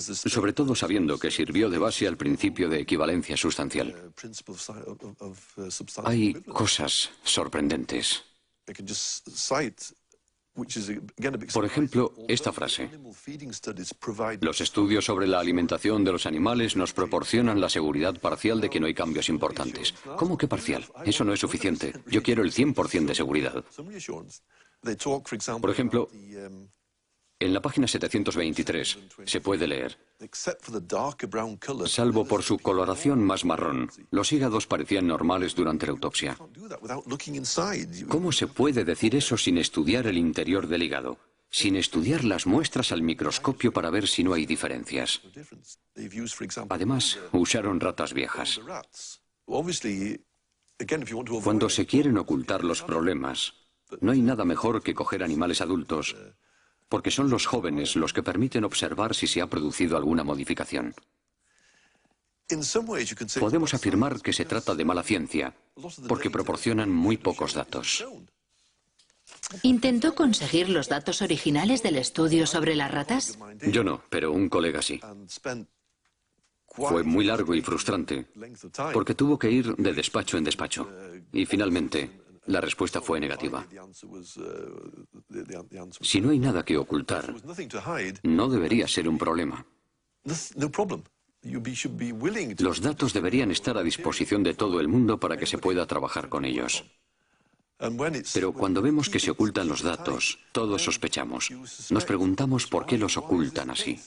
sobre todo sabiendo que sirvió de base al principio de equivalencia sustancial. Hay cosas sorprendentes. Por ejemplo, esta frase: los estudios sobre la alimentación de los animales nos proporcionan la seguridad parcial de que no hay cambios importantes. ¿Cómo que parcial? Eso no es suficiente. Yo quiero el 100% de seguridad. Por ejemplo, en la página 723 se puede leer: salvo por su coloración más marrón, los hígados parecían normales durante la autopsia. ¿Cómo se puede decir eso sin estudiar el interior del hígado? Sin estudiar las muestras al microscopio para ver si no hay diferencias. Además, usaron ratas viejas. Cuando se quieren ocultar los problemas, no hay nada mejor que coger animales adultos, porque son los jóvenes los que permiten observar si se ha producido alguna modificación. Podemos afirmar que se trata de mala ciencia, porque proporcionan muy pocos datos. ¿Intentó conseguir los datos originales del estudio sobre las ratas? Yo no, pero un colega sí. Fue muy largo y frustrante, porque tuvo que ir de despacho en despacho. Y finalmente, la respuesta fue negativa. Si no hay nada que ocultar, no debería ser un problema. Los datos deberían estar a disposición de todo el mundo para que se pueda trabajar con ellos. Pero cuando vemos que se ocultan los datos, todos sospechamos. Nos preguntamos por qué los ocultan así.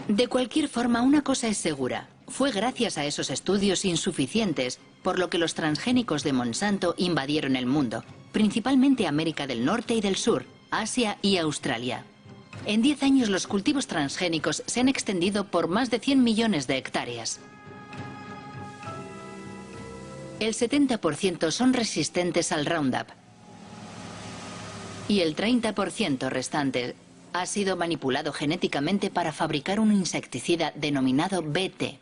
De cualquier forma, una cosa es segura. Fue gracias a esos estudios insuficientes por lo que los transgénicos de Monsanto invadieron el mundo, principalmente América del Norte y del Sur, Asia y Australia. En 10 años los cultivos transgénicos se han extendido por más de 100 millones de hectáreas. El 70% son resistentes al Roundup y el 30% restante ha sido manipulado genéticamente para fabricar un insecticida denominado BT.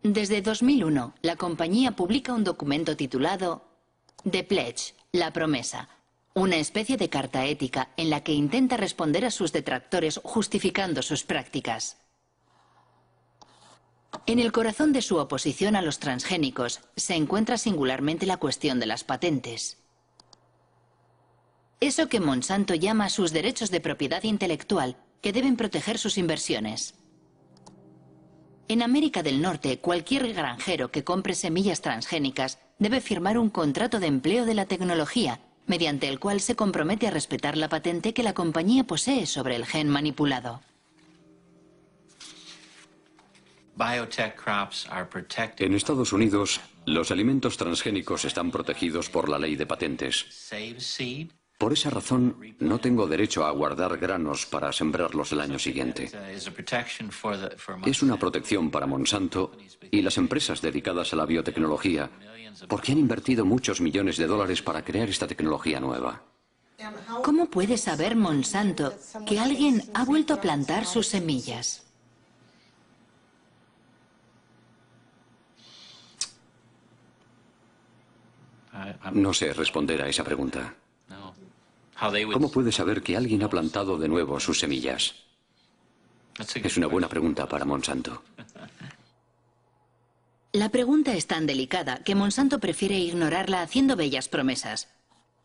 Desde 2001, la compañía publica un documento titulado The Pledge, la promesa, una especie de carta ética en la que intenta responder a sus detractores justificando sus prácticas. En el corazón de su oposición a los transgénicos se encuentra singularmente la cuestión de las patentes. Eso que Monsanto llama sus derechos de propiedad intelectual, que deben proteger sus inversiones. En América del Norte, cualquier granjero que compre semillas transgénicas debe firmar un contrato de empleo de la tecnología, mediante el cual se compromete a respetar la patente que la compañía posee sobre el gen manipulado. En Estados Unidos, los alimentos transgénicos están protegidos por la ley de patentes. Por esa razón, no tengo derecho a guardar granos para sembrarlos el año siguiente. Es una protección para Monsanto y las empresas dedicadas a la biotecnología, porque han invertido muchos millones de dólares para crear esta tecnología nueva. ¿Cómo puede saber Monsanto que alguien ha vuelto a plantar sus semillas? No sé responder a esa pregunta. ¿Cómo puede saber que alguien ha plantado de nuevo sus semillas? Es una buena pregunta para Monsanto. La pregunta es tan delicada que Monsanto prefiere ignorarla haciendo bellas promesas.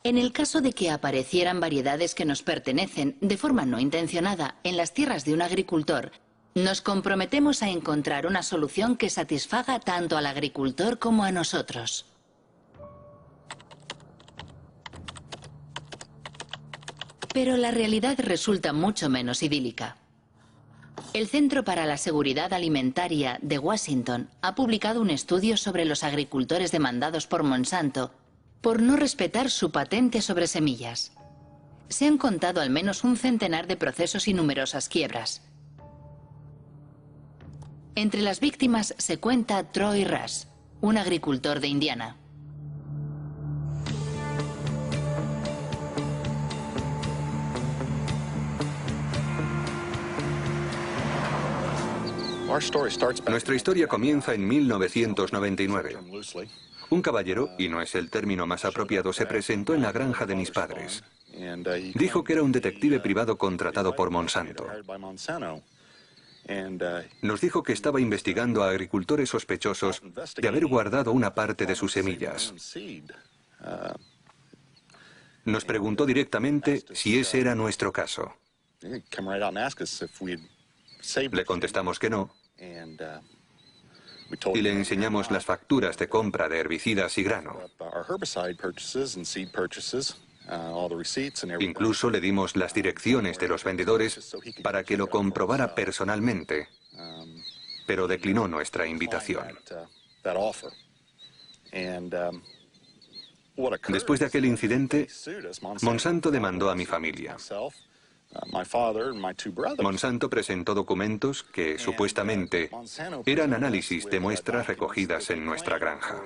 En el caso de que aparecieran variedades que nos pertenecen, de forma no intencionada, en las tierras de un agricultor, nos comprometemos a encontrar una solución que satisfaga tanto al agricultor como a nosotros. Pero la realidad resulta mucho menos idílica. El Centro para la Seguridad Alimentaria de Washington ha publicado un estudio sobre los agricultores demandados por Monsanto por no respetar su patente sobre semillas. Se han contado al menos un centenar de procesos y numerosas quiebras. Entre las víctimas se cuenta Troy Rush, un agricultor de Indiana. Nuestra historia comienza en 1999. Un caballero, y no es el término más apropiado, se presentó en la granja de mis padres. Dijo que era un detective privado contratado por Monsanto. Nos dijo que estaba investigando a agricultores sospechosos de haber guardado una parte de sus semillas. Nos preguntó directamente si ese era nuestro caso. Le contestamos que no, y le enseñamos las facturas de compra de herbicidas y grano. Incluso le dimos las direcciones de los vendedores para que lo comprobara personalmente, pero declinó nuestra invitación. Después de aquel incidente, Monsanto demandó a mi familia. Monsanto presentó documentos que, supuestamente, eran análisis de muestras recogidas en nuestra granja.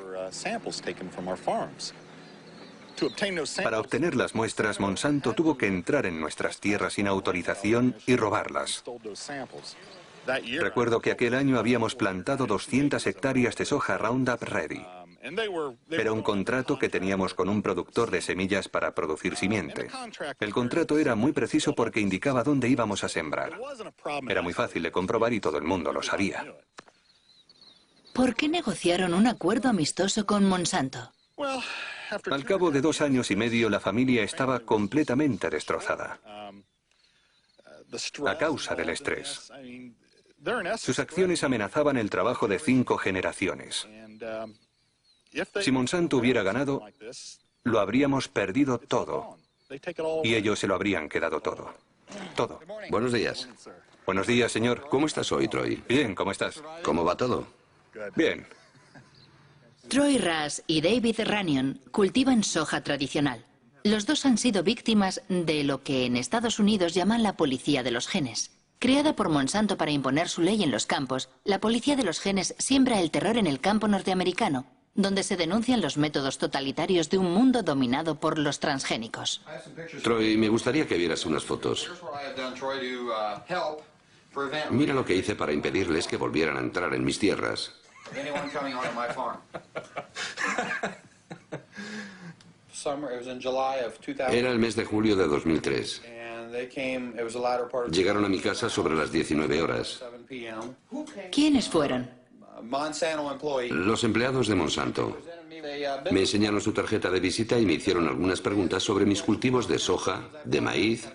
Para obtener las muestras, Monsanto tuvo que entrar en nuestras tierras sin autorización y robarlas. Recuerdo que aquel año habíamos plantado 200 hectáreas de soja Roundup Ready. Era un contrato que teníamos con un productor de semillas para producir simiente. El contrato era muy preciso porque indicaba dónde íbamos a sembrar. Era muy fácil de comprobar y todo el mundo lo sabía. ¿Por qué negociaron un acuerdo amistoso con Monsanto? Al cabo de 2 años y medio, la familia estaba completamente destrozada a causa del estrés. Sus acciones amenazaban el trabajo de 5 generaciones. Si Monsanto hubiera ganado, lo habríamos perdido todo. Y ellos se lo habrían quedado todo. Todo. Buenos días. Buenos días, señor. ¿Cómo estás hoy, Troy? Bien, ¿cómo estás? ¿Cómo va todo? Bien. Troy Rush y David Runyon cultivan soja tradicional. Los dos han sido víctimas de lo que en Estados Unidos llaman la policía de los genes. Creada por Monsanto para imponer su ley en los campos, la policía de los genes siembra el terror en el campo norteamericano, donde se denuncian los métodos totalitarios de un mundo dominado por los transgénicos. Troy, me gustaría que vieras unas fotos. Mira lo que hice para impedirles que volvieran a entrar en mis tierras. Era el mes de julio de 2003. Llegaron a mi casa sobre las 19 horas. ¿Quiénes fueron? Los empleados de Monsanto. Me enseñaron su tarjeta de visita y me hicieron algunas preguntas sobre mis cultivos de soja, de maíz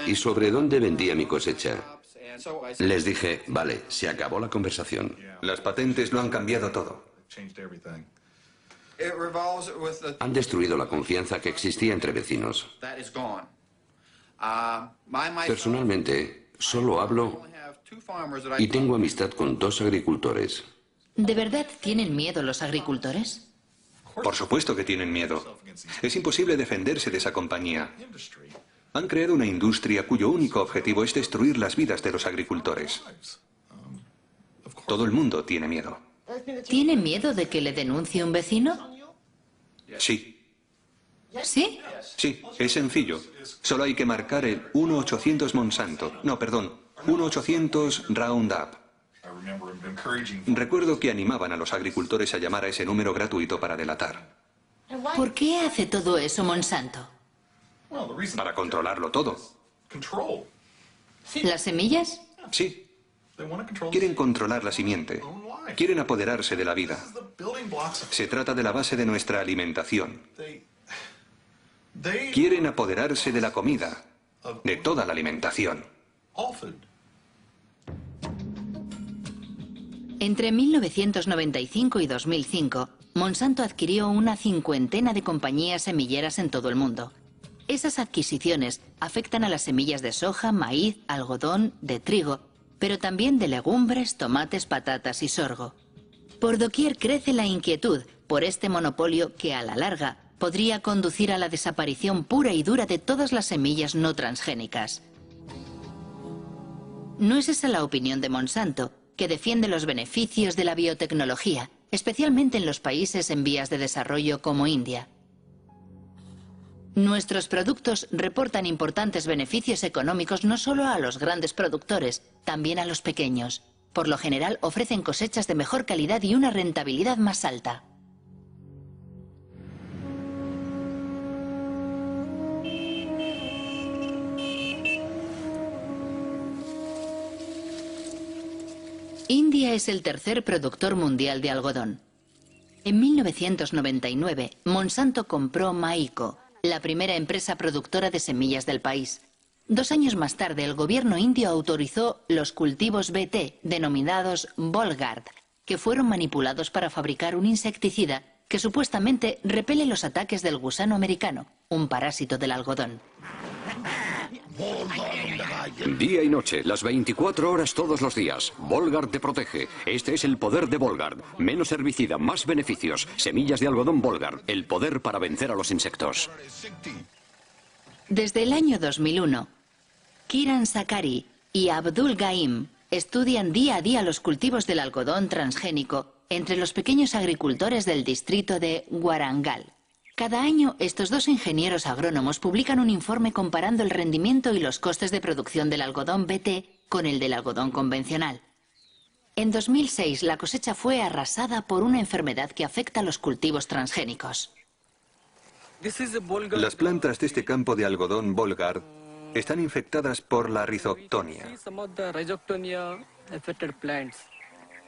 y sobre dónde vendía mi cosecha. Les dije, vale, se acabó la conversación. Las patentes lo han cambiado todo. Han destruido la confianza que existía entre vecinos. Personalmente, solo hablo y tengo amistad con 2 agricultores. ¿De verdad tienen miedo los agricultores? Por supuesto que tienen miedo. Es imposible defenderse de esa compañía. Han creado una industria cuyo único objetivo es destruir las vidas de los agricultores. Todo el mundo tiene miedo. ¿Tiene miedo de que le denuncie un vecino? Sí. ¿Sí? Sí, es sencillo. Solo hay que marcar el 1-800 Monsanto. No, perdón, 1-800 Roundup. Recuerdo que animaban a los agricultores a llamar a ese número gratuito para delatar. ¿Por qué hace todo eso Monsanto? Para controlarlo todo. ¿Las semillas? Sí. Quieren controlar la simiente. Quieren apoderarse de la vida. Se trata de la base de nuestra alimentación. Quieren apoderarse de la comida, de toda la alimentación. Entre 1995 y 2005, Monsanto adquirió una 50 de compañías semilleras en todo el mundo. Esas adquisiciones afectan a las semillas de soja, maíz, algodón, de trigo, pero también de legumbres, tomates, patatas y sorgo. Por doquier crece la inquietud por este monopolio que, a la larga, podría conducir a la desaparición pura y dura de todas las semillas no transgénicas. No es esa la opinión de Monsanto, que defiende los beneficios de la biotecnología, especialmente en los países en vías de desarrollo como India. Nuestros productos reportan importantes beneficios económicos no solo a los grandes productores, también a los pequeños. Por lo general ofrecen cosechas de mejor calidad y una rentabilidad más alta. India es el tercer productor mundial de algodón. En 1999, Monsanto compró Maiko, la primera empresa productora de semillas del país. 2 años más tarde, el gobierno indio autorizó los cultivos BT, denominados Bollgard, que fueron manipulados para fabricar un insecticida que supuestamente repele los ataques del gusano americano, un parásito del algodón. Día y noche, las 24 horas todos los días. Bollgard te protege. Este es el poder de Bollgard. Menos herbicida, más beneficios. Semillas de algodón Bollgard. El poder para vencer a los insectos. Desde el año 2001, Kiran Sakari y Abdul Gaim estudian día a día los cultivos del algodón transgénico entre los pequeños agricultores del distrito de Warangal. Cada año, estos 2 ingenieros agrónomos publican un informe comparando el rendimiento y los costes de producción del algodón BT con el del algodón convencional. En 2006, la cosecha fue arrasada por una enfermedad que afecta a los cultivos transgénicos. Las plantas de este campo de algodón Bollgard están infectadas por la Rhizoctonia.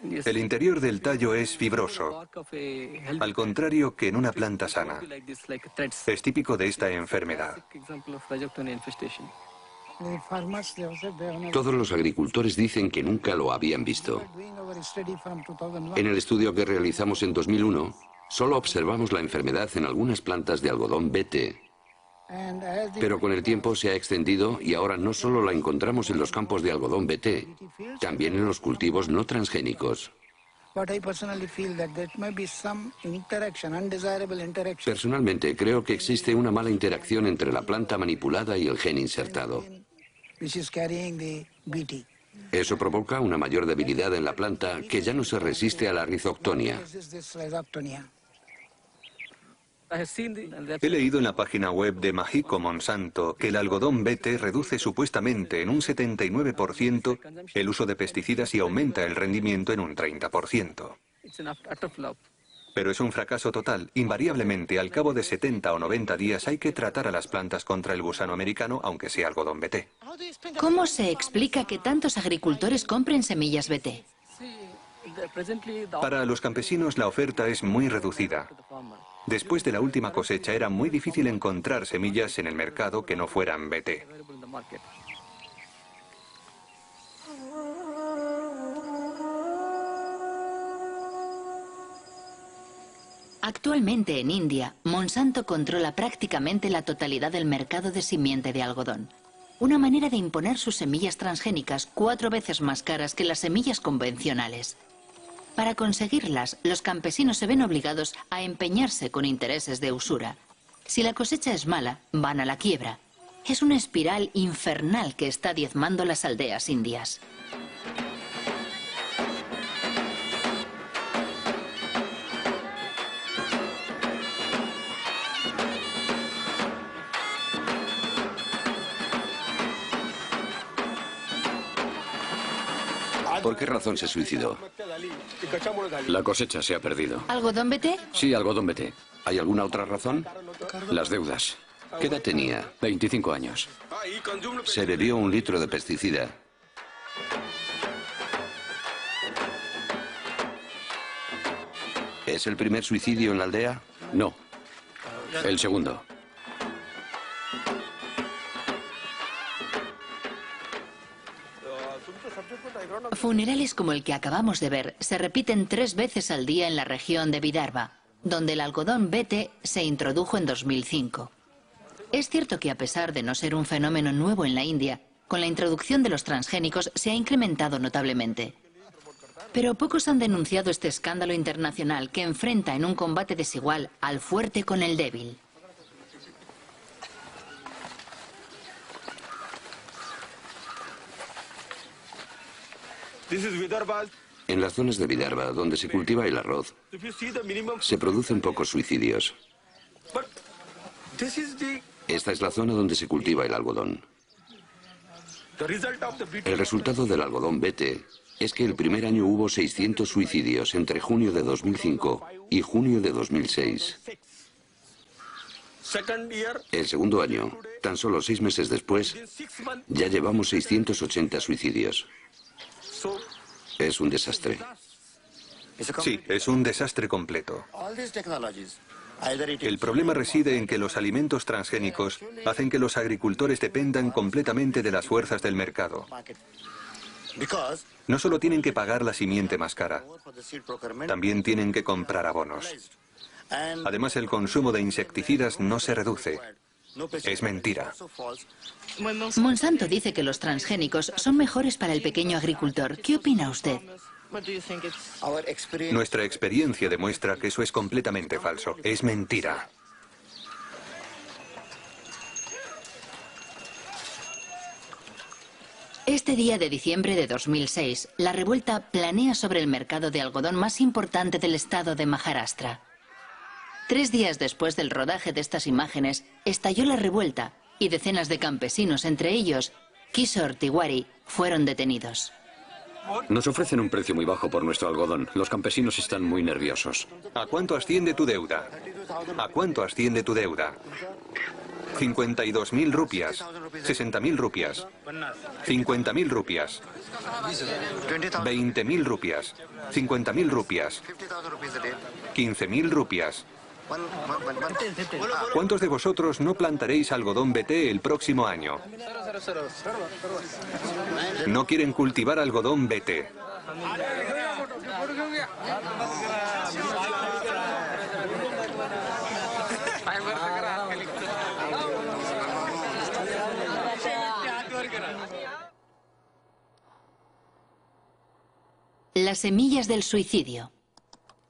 El interior del tallo es fibroso, al contrario que en una planta sana. Es típico de esta enfermedad. Todos los agricultores dicen que nunca lo habían visto. En el estudio que realizamos en 2001, solo observamos la enfermedad en algunas plantas de algodón BT. Pero con el tiempo se ha extendido y ahora no solo la encontramos en los campos de algodón BT, también en los cultivos no transgénicos. Personalmente creo que existe una mala interacción entre la planta manipulada y el gen insertado. Eso provoca una mayor debilidad en la planta que ya no se resiste a la Rhizoctonia. He leído en la página web de Mahiko Monsanto que el algodón BT reduce supuestamente en un 79% el uso de pesticidas y aumenta el rendimiento en un 30%. Pero es un fracaso total. Invariablemente, al cabo de 70 o 90 días hay que tratar a las plantas contra el gusano americano, aunque sea algodón BT. ¿Cómo se explica que tantos agricultores compren semillas BT? Para los campesinos la oferta es muy reducida. Después de la última cosecha era muy difícil encontrar semillas en el mercado que no fueran BT. Actualmente en India, Monsanto controla prácticamente la totalidad del mercado de simiente de algodón. Una manera de imponer sus semillas transgénicas 4 veces más caras que las semillas convencionales. Para conseguirlas, los campesinos se ven obligados a empeñarse con intereses de usura. Si la cosecha es mala, van a la quiebra. Es una espiral infernal que está diezmando las aldeas indias. ¿Por qué razón se suicidó? La cosecha se ha perdido. ¿Algodón BT? Sí, algodón BT. ¿Hay alguna otra razón? Las deudas. ¿Qué edad tenía? 25 años. Se bebió 1 litro de pesticida. ¿Es el primer suicidio en la aldea? No. El segundo. Funerales como el que acabamos de ver se repiten 3 veces al día en la región de Vidarbha, donde el algodón BT se introdujo en 2005. Es cierto que a pesar de no ser un fenómeno nuevo en la India, con la introducción de los transgénicos se ha incrementado notablemente. Pero pocos han denunciado este escándalo internacional que enfrenta en un combate desigual al fuerte con el débil. En las zonas de Vidarbha, donde se cultiva el arroz, se producen pocos suicidios. Esta es la zona donde se cultiva el algodón. El resultado del algodón BT es que el primer año hubo 600 suicidios entre junio de 2005 y junio de 2006. El segundo año, tan solo 6 meses después, ya llevamos 680 suicidios. Es un desastre. Sí, es un desastre completo. El problema reside en que los alimentos transgénicos hacen que los agricultores dependan completamente de las fuerzas del mercado. No solo tienen que pagar la simiente más cara, también tienen que comprar abonos. Además, el consumo de insecticidas no se reduce. Es mentira. Monsanto dice que los transgénicos son mejores para el pequeño agricultor. ¿Qué opina usted? Nuestra experiencia demuestra que eso es completamente falso. Es mentira. Este día de diciembre de 2006, la revuelta planea sobre el mercado de algodón más importante del estado de Maharashtra. 3 días después del rodaje de estas imágenes, estalló la revuelta y decenas de campesinos, entre ellos Kishore Tiwari, fueron detenidos. Nos ofrecen un precio muy bajo por nuestro algodón. Los campesinos están muy nerviosos. ¿A cuánto asciende tu deuda? ¿A cuánto asciende tu deuda? 52.000 rupias, 60.000 rupias, 50.000 rupias, 20.000 rupias, 50.000 rupias, 15.000 rupias. ¿Cuántos de vosotros no plantaréis algodón BT el próximo año? No quieren cultivar algodón BT. Las semillas del suicidio.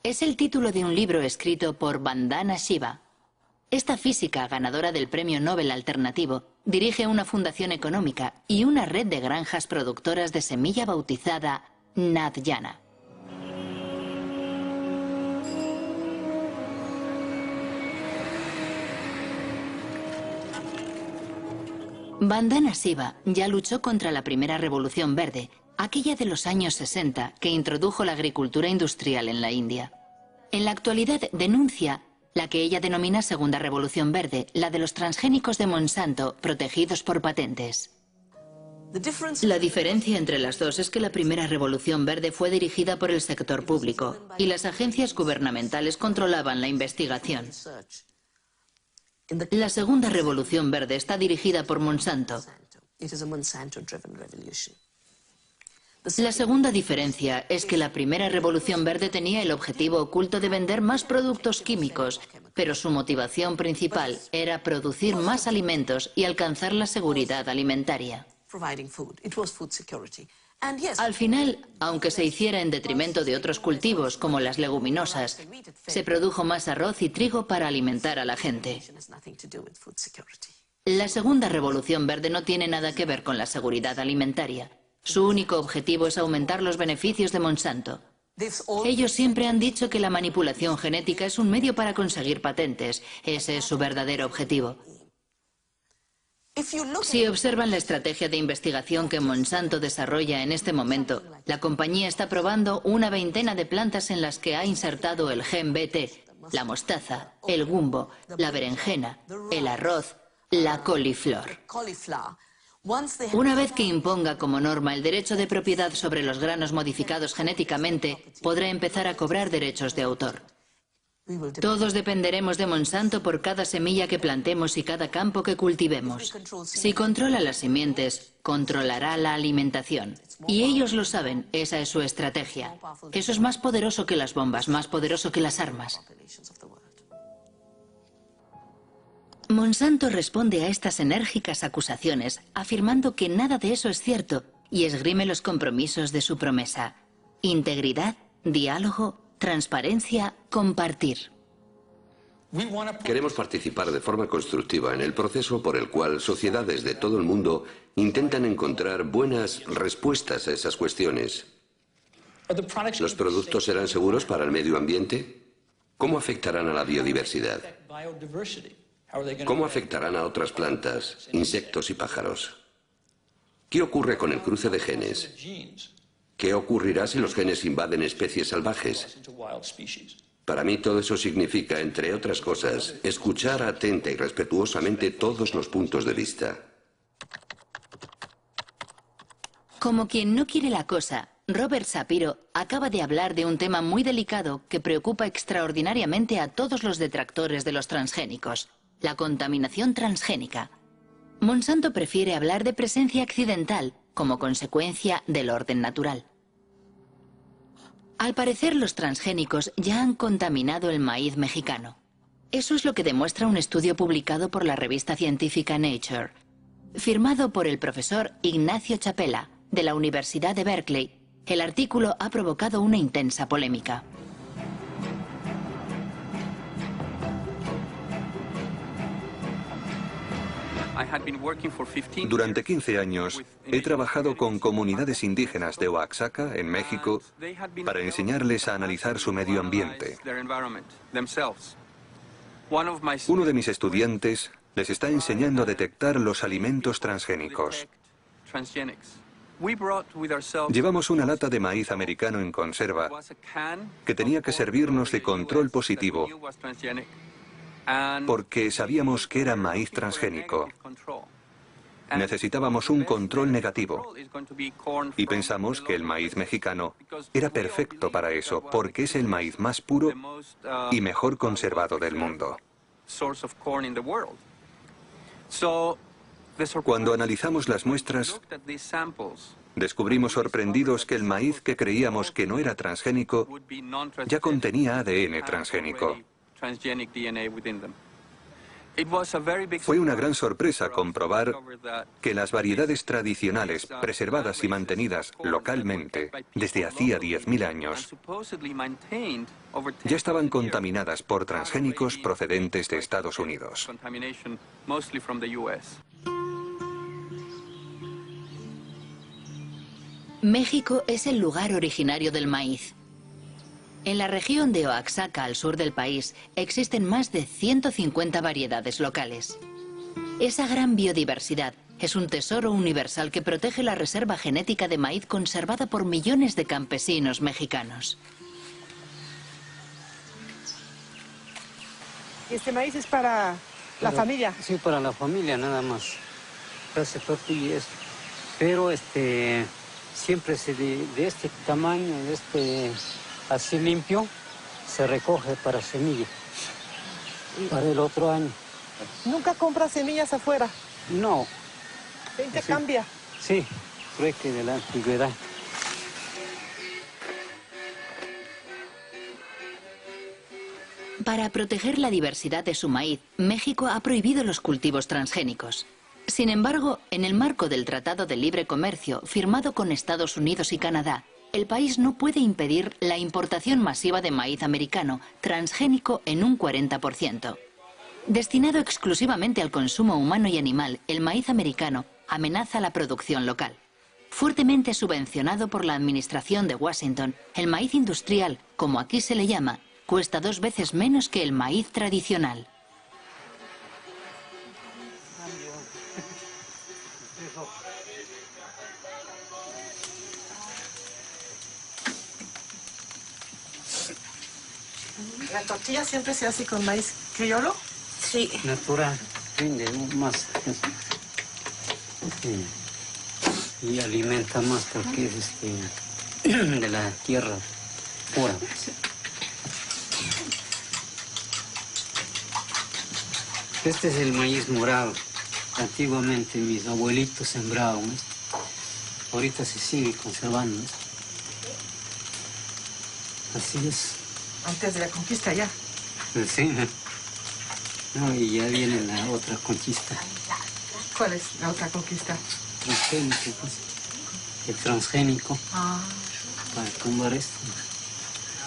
Es el título de un libro escrito por Vandana Shiva. Esta física, ganadora del Premio Nobel Alternativo, dirige una fundación económica y una red de granjas productoras de semilla bautizada Nadyana. Vandana Shiva ya luchó contra la primera revolución verde, aquella de los años 60 que introdujo la agricultura industrial en la India. En la actualidad denuncia la que ella denomina Segunda Revolución Verde, la de los transgénicos de Monsanto protegidos por patentes. La diferencia entre las dos es que la primera Revolución Verde fue dirigida por el sector público y las agencias gubernamentales controlaban la investigación. La Segunda Revolución Verde está dirigida por Monsanto. La segunda diferencia es que la primera Revolución Verde tenía el objetivo oculto de vender más productos químicos, pero su motivación principal era producir más alimentos y alcanzar la seguridad alimentaria. Al final, aunque se hiciera en detrimento de otros cultivos como las leguminosas, se produjo más arroz y trigo para alimentar a la gente. La segunda Revolución Verde no tiene nada que ver con la seguridad alimentaria. Su único objetivo es aumentar los beneficios de Monsanto. Ellos siempre han dicho que la manipulación genética es un medio para conseguir patentes. Ese es su verdadero objetivo. Si observan la estrategia de investigación que Monsanto desarrolla en este momento, la compañía está probando una veintena de plantas en las que ha insertado el gen BT, la mostaza, el gumbo, la berenjena, el arroz, la coliflor. Una vez que imponga como norma el derecho de propiedad sobre los granos modificados genéticamente, podrá empezar a cobrar derechos de autor. Todos dependeremos de Monsanto por cada semilla que plantemos y cada campo que cultivemos. Si controla las simientes, controlará la alimentación. Y ellos lo saben, esa es su estrategia. Eso es más poderoso que las bombas, más poderoso que las armas. Monsanto responde a estas enérgicas acusaciones afirmando que nada de eso es cierto y esgrime los compromisos de su promesa: integridad, diálogo, transparencia, compartir. Queremos participar de forma constructiva en el proceso por el cual sociedades de todo el mundo intentan encontrar buenas respuestas a esas cuestiones. ¿Los productos serán seguros para el medio ambiente? ¿Cómo afectarán a la biodiversidad? ¿Cómo afectarán a otras plantas, insectos y pájaros? ¿Qué ocurre con el cruce de genes? ¿Qué ocurrirá si los genes invaden especies salvajes? Para mí todo eso significa, entre otras cosas, escuchar atenta y respetuosamente todos los puntos de vista. Como quien no quiere la cosa, Robert Shapiro acaba de hablar de un tema muy delicado que preocupa extraordinariamente a todos los detractores de los transgénicos: la contaminación transgénica. Monsanto prefiere hablar de presencia accidental como consecuencia del orden natural. Al parecer, los transgénicos ya han contaminado el maíz mexicano. Eso es lo que demuestra un estudio publicado por la revista científica Nature, firmado por el profesor Ignacio Chapela, de la Universidad de Berkeley. El artículo ha provocado una intensa polémica. Durante 15 años he trabajado con comunidades indígenas de Oaxaca, en México, para enseñarles a analizar su medio ambiente. Uno de mis estudiantes les está enseñando a detectar los alimentos transgénicos. Llevamos una lata de maíz americano en conserva que tenía que servirnos de control positivo, porque sabíamos que era maíz transgénico. Necesitábamos un control negativo y pensamos que el maíz mexicano era perfecto para eso, porque es el maíz más puro y mejor conservado del mundo. Cuando analizamos las muestras, descubrimos sorprendidos que el maíz que creíamos que no era transgénico ya contenía ADN transgénico. Fue una gran sorpresa comprobar que las variedades tradicionales, preservadas y mantenidas localmente desde hacía 10.000 años, ya estaban contaminadas por transgénicos procedentes de Estados Unidos. México es el lugar originario del maíz. En la región de Oaxaca, al sur del país, existen más de 150 variedades locales. Esa gran biodiversidad es un tesoro universal que protege la reserva genética de maíz conservada por millones de campesinos mexicanos. ¿Este maíz es para la familia? Sí, para la familia nada más. Hace tortillas. Pero siempre de este tamaño, así limpio, se recoge para semilla, para el otro año. ¿Nunca compras semillas afuera? No. ¿Se intercambia? Sí, creo que de la antigüedad. Para proteger la diversidad de su maíz, México ha prohibido los cultivos transgénicos. Sin embargo, en el marco del Tratado de Libre Comercio firmado con Estados Unidos y Canadá, el país no puede impedir la importación masiva de maíz americano transgénico en un 40%. Destinado exclusivamente al consumo humano y animal, el maíz americano amenaza la producción local. Fuertemente subvencionado por la administración de Washington, el maíz industrial, como aquí se le llama, cuesta 2 veces menos que el maíz tradicional. ¿La tortilla siempre se hace con maíz criollo? Sí. Natural, rinde más. Y alimenta más porque es de la tierra pura. Este es el maíz morado. Antiguamente mis abuelitos sembraban. Ahorita se sigue conservando. Así es. Antes de la conquista ya. Sí. No, y ya viene la otra conquista. ¿Cuál es la otra conquista? Transgénico, pues. El transgénico. Para tumbar esto.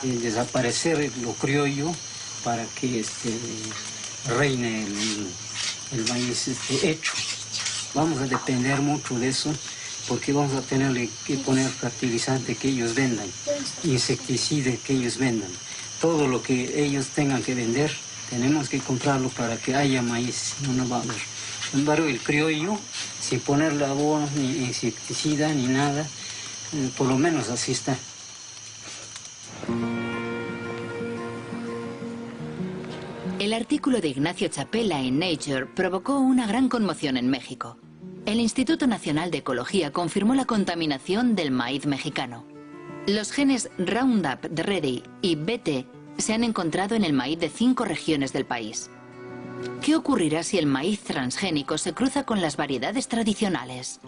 Y desaparecer lo criollo para que reine el maíz hecho. Vamos a depender mucho de eso porque vamos a tener que poner fertilizante que ellos vendan, insecticida que ellos vendan. Todo lo que ellos tengan que vender, tenemos que comprarlo para que haya maíz, no va a haber. Sin embargo, el criollo, sin ponerle abonos, ni insecticida, ni nada, Por lo menos así está. El artículo de Ignacio Chapela en Nature provocó una gran conmoción en México. El Instituto Nacional de Ecología confirmó la contaminación del maíz mexicano. Los genes Roundup Ready y BT se han encontrado en el maíz de 5 regiones del país. ¿Qué ocurrirá si el maíz transgénico se cruza con las variedades tradicionales?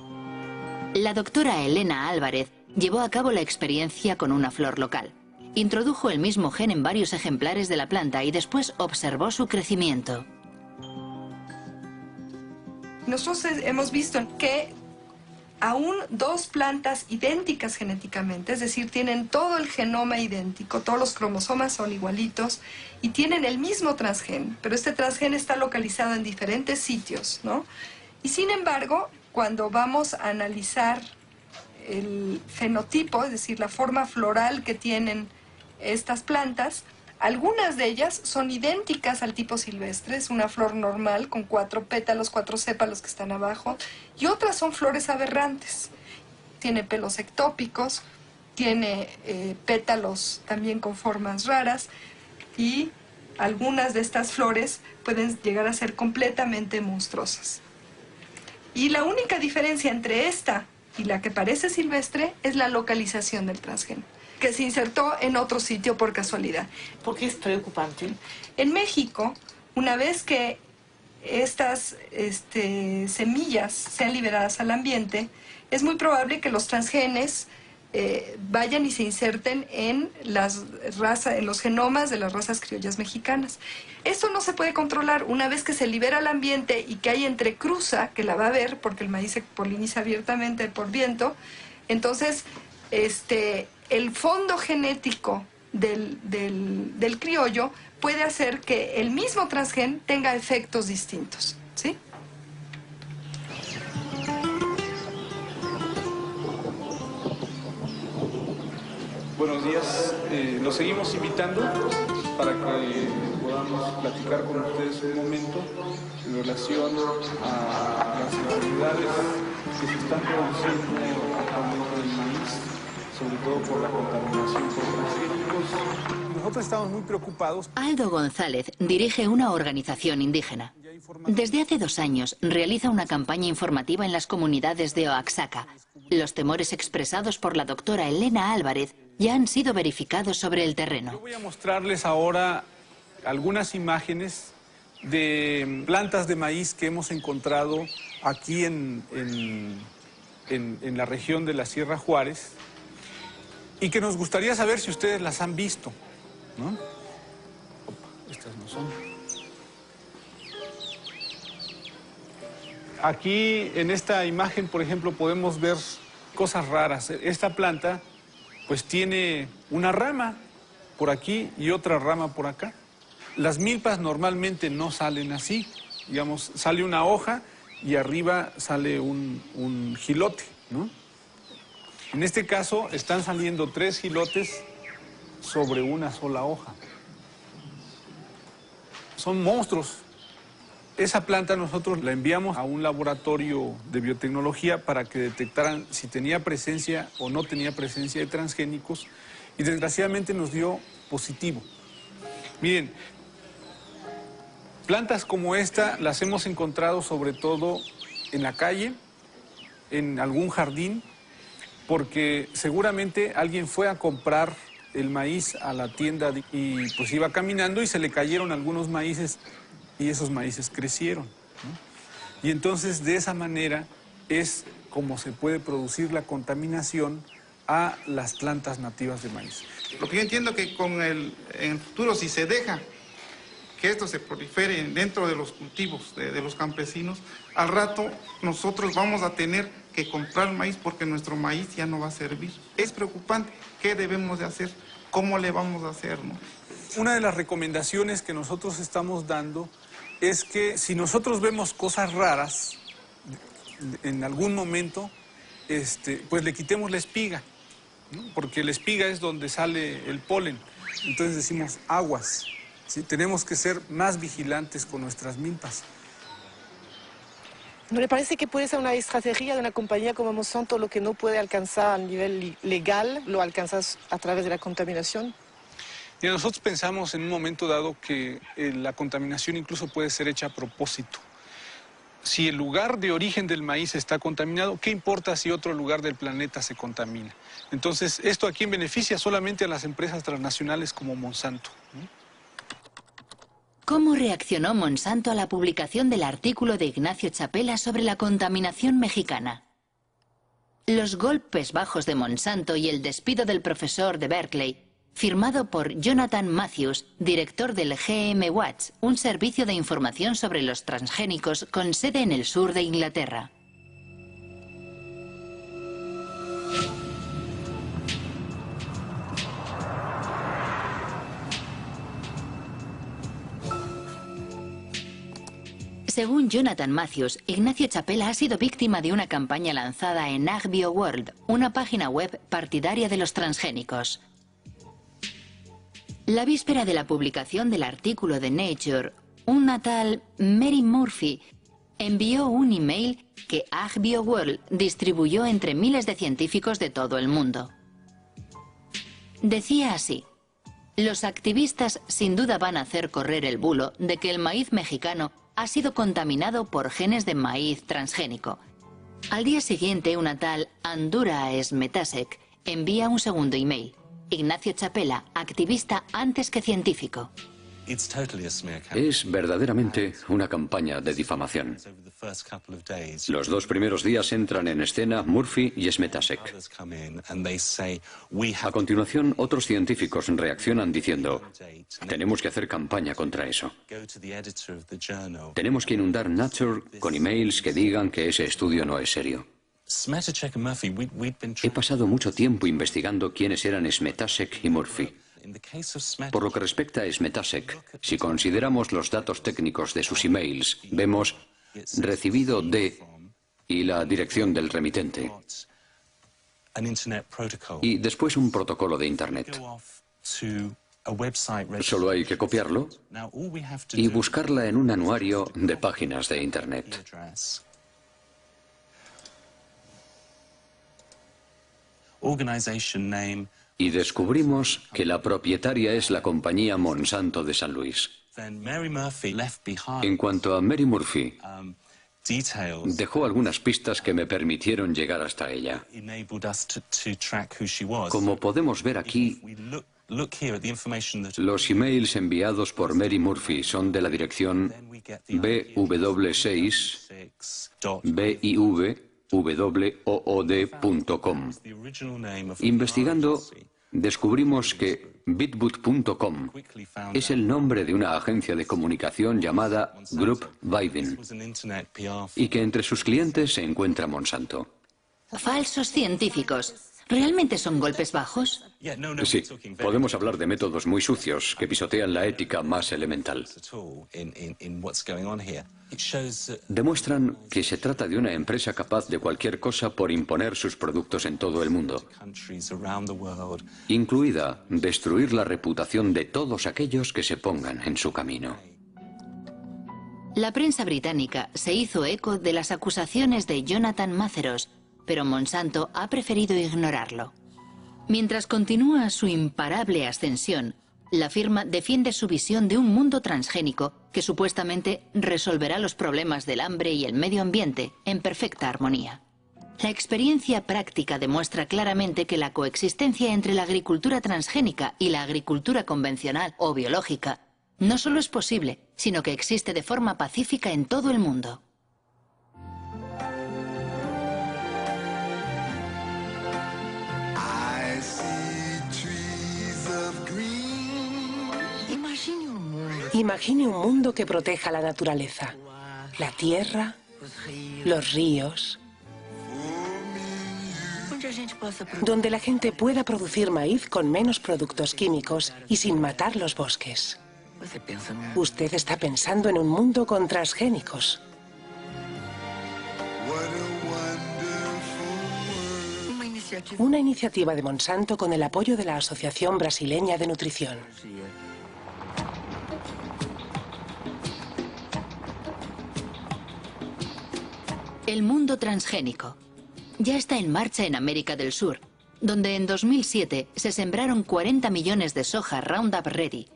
La doctora Elena Álvarez llevó a cabo la experiencia con una flor local. Introdujo el mismo gen en varios ejemplares de la planta y después observó su crecimiento. Nosotros hemos visto que aún 2 plantas idénticas genéticamente, es decir, tienen todo el genoma idéntico, todos los cromosomas son igualitos y tienen el mismo transgen, pero este transgen está localizado en diferentes sitios, ¿no? Y sin embargo, cuando vamos a analizar el fenotipo, es decir, la forma floral que tienen estas plantas, algunas de ellas son idénticas al tipo silvestre, es una flor normal con 4 pétalos, 4 sépalos que están abajo, y otras son flores aberrantes. Tiene pelos ectópicos, tiene pétalos también con formas raras, y algunas de estas flores pueden llegar a ser completamente monstruosas. Y la única diferencia entre esta y la que parece silvestre es la localización del transgen, que se insertó en otro sitio por casualidad. ¿Por qué es preocupante? En México, una vez que estas semillas sean liberadas al ambiente, es muy probable que los transgenes vayan y se inserten en los genomas de las razas criollas mexicanas. Esto no se puede controlar. Una vez que se libera al ambiente y que hay entrecruza, que la va a haber porque el maíz se poliniza abiertamente por viento, entonces el fondo genético del criollo puede hacer que el mismo transgen tenga efectos distintos, ¿sí? Buenos días, los seguimos invitando para que podamos platicar con ustedes un momento en relación a las irregularidades que se están produciendo actualmente en el maíz, sobre todo por la contaminación por transgénicos. Nosotros estamos muy preocupados. Aldo González dirige una organización indígena. Desde hace 2 años realiza una campaña informativa en las comunidades de Oaxaca. Los temores expresados por la doctora Elena Álvarez ya han sido verificados sobre el terreno. Yo voy a mostrarles ahora algunas imágenes de plantas de maíz que hemos encontrado aquí en la región de la Sierra Juárez y que nos gustaría saber si ustedes las han visto, ¿no? Opa, estas no son. Aquí en esta imagen, por ejemplo, podemos ver cosas raras. Esta planta pues tiene una rama por aquí y otra rama por acá. Las milpas normalmente no salen así. Digamos, sale una hoja y arriba sale un jilote, ¿no? En este caso están saliendo 3 jilotes sobre una sola hoja. Son monstruos. Esa planta nosotros la enviamos a un laboratorio de biotecnología para que detectaran si tenía presencia o no tenía presencia de transgénicos y desgraciadamente nos dio positivo. Miren, plantas como esta las hemos encontrado sobre todo en la calle, en algún jardín, porque seguramente alguien fue a comprar el maíz a la tienda y pues iba caminando y se le cayeron algunos maíces y esos maíces crecieron, ¿no? Y entonces de esa manera es como se puede producir la contaminación a las plantas nativas de maíz. Lo que yo entiendo que en el futuro, si se deja que esto se prolifere dentro de los cultivos de los campesinos, al rato nosotros vamos a tener que comprar maíz porque nuestro maíz ya no va a servir. Es preocupante. ¿Qué debemos de hacer? ¿Cómo le vamos a hacer, no? Una de las recomendaciones que nosotros estamos dando es que si nosotros vemos cosas raras en algún momento, pues le quitemos la espiga, ¿no? Porque la espiga es donde sale el polen. Entonces decimos aguas, ¿sí? Tenemos que ser más vigilantes con nuestras milpas. ¿No le parece que puede ser una estrategia de una compañía como Monsanto lo que no puede alcanzar a nivel legal, lo alcanzas a través de la contaminación? Y nosotros pensamos en un momento dado que la contaminación incluso puede ser hecha a propósito. Si el lugar de origen del maíz está contaminado, ¿qué importa si otro lugar del planeta se contamina? Entonces, ¿esto a quién beneficia? Solamente a las empresas transnacionales como Monsanto, ¿no? ¿Cómo reaccionó Monsanto a la publicación del artículo de Ignacio Chapela sobre la contaminación mexicana? Los golpes bajos de Monsanto y el despido del profesor de Berkeley, firmado por Jonathan Matthews, director del GM Watch, un servicio de información sobre los transgénicos con sede en el sur de Inglaterra. Según Jonathan Matthews, Ignacio Chapela ha sido víctima de una campaña lanzada en AgBioWorld, una página web partidaria de los transgénicos. La víspera de la publicación del artículo de Nature, una tal Mary Murphy envió un email que AgBioWorld distribuyó entre miles de científicos de todo el mundo. Decía así: los activistas sin duda van a hacer correr el bulo de que el maíz mexicano ha sido contaminado por genes de maíz transgénico. Al día siguiente, una tal Andura Smetasek envía un segundo email. Ignacio Chapela, activista antes que científico. Es verdaderamente una campaña de difamación. Los 2 primeros días entran en escena Murphy y Smetasek. A continuación, otros científicos reaccionan diciendo: tenemos que hacer campaña contra eso. Tenemos que inundar Nature con emails que digan que ese estudio no es serio. He pasado mucho tiempo investigando quiénes eran Smetasek y Murphy. Por lo que respecta a Smetasek, si consideramos los datos técnicos de sus emails, vemos recibido de y la dirección del remitente. Y después un protocolo de Internet. Solo hay que copiarlo y buscarla en un anuario de páginas de Internet. Y descubrimos que la propietaria es la compañía Monsanto de San Luis. En cuanto a Mary Murphy, dejó algunas pistas que me permitieron llegar hasta ella. Como podemos ver aquí, los emails enviados por Mary Murphy son de la dirección bw6biwood.com. Investigando, descubrimos que bitboot.com es el nombre de una agencia de comunicación llamada Group Vivin y que entre sus clientes se encuentra Monsanto. Falsos científicos. ¿Realmente son golpes bajos? Sí, podemos hablar de métodos muy sucios que pisotean la ética más elemental. Demuestran que se trata de una empresa capaz de cualquier cosa por imponer sus productos en todo el mundo, incluida destruir la reputación de todos aquellos que se pongan en su camino. La prensa británica se hizo eco de las acusaciones de Jonathan Matthews, pero Monsanto ha preferido ignorarlo. Mientras continúa su imparable ascensión, la firma defiende su visión de un mundo transgénico que supuestamente resolverá los problemas del hambre y el medio ambiente en perfecta armonía. La experiencia práctica demuestra claramente que la coexistencia entre la agricultura transgénica y la agricultura convencional o biológica no solo es posible, sino que existe de forma pacífica en todo el mundo. Imagine un mundo que proteja la naturaleza, la tierra, los ríos, donde la gente pueda producir maíz con menos productos químicos y sin matar los bosques. Usted está pensando en un mundo con transgénicos. Una iniciativa de Monsanto con el apoyo de la Asociación Brasileña de Nutrición. El mundo transgénico ya está en marcha en América del Sur, donde en 2007 se sembraron 40 millones de soja Roundup Ready.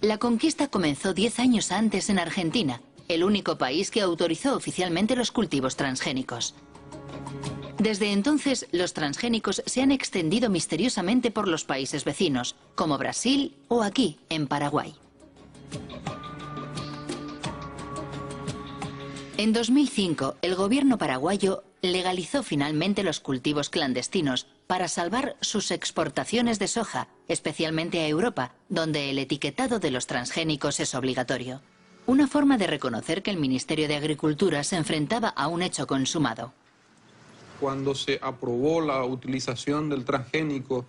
La conquista comenzó 10 años antes en Argentina, el único país que autorizó oficialmente los cultivos transgénicos. Desde entonces, los transgénicos se han extendido misteriosamente por los países vecinos, como Brasil o aquí, en Paraguay. En 2005, el gobierno paraguayo legalizó finalmente los cultivos clandestinos para salvar sus exportaciones de soja, especialmente a Europa, donde el etiquetado de los transgénicos es obligatorio. Una forma de reconocer que el Ministerio de Agricultura se enfrentaba a un hecho consumado. Cuando se aprobó la utilización del transgénico,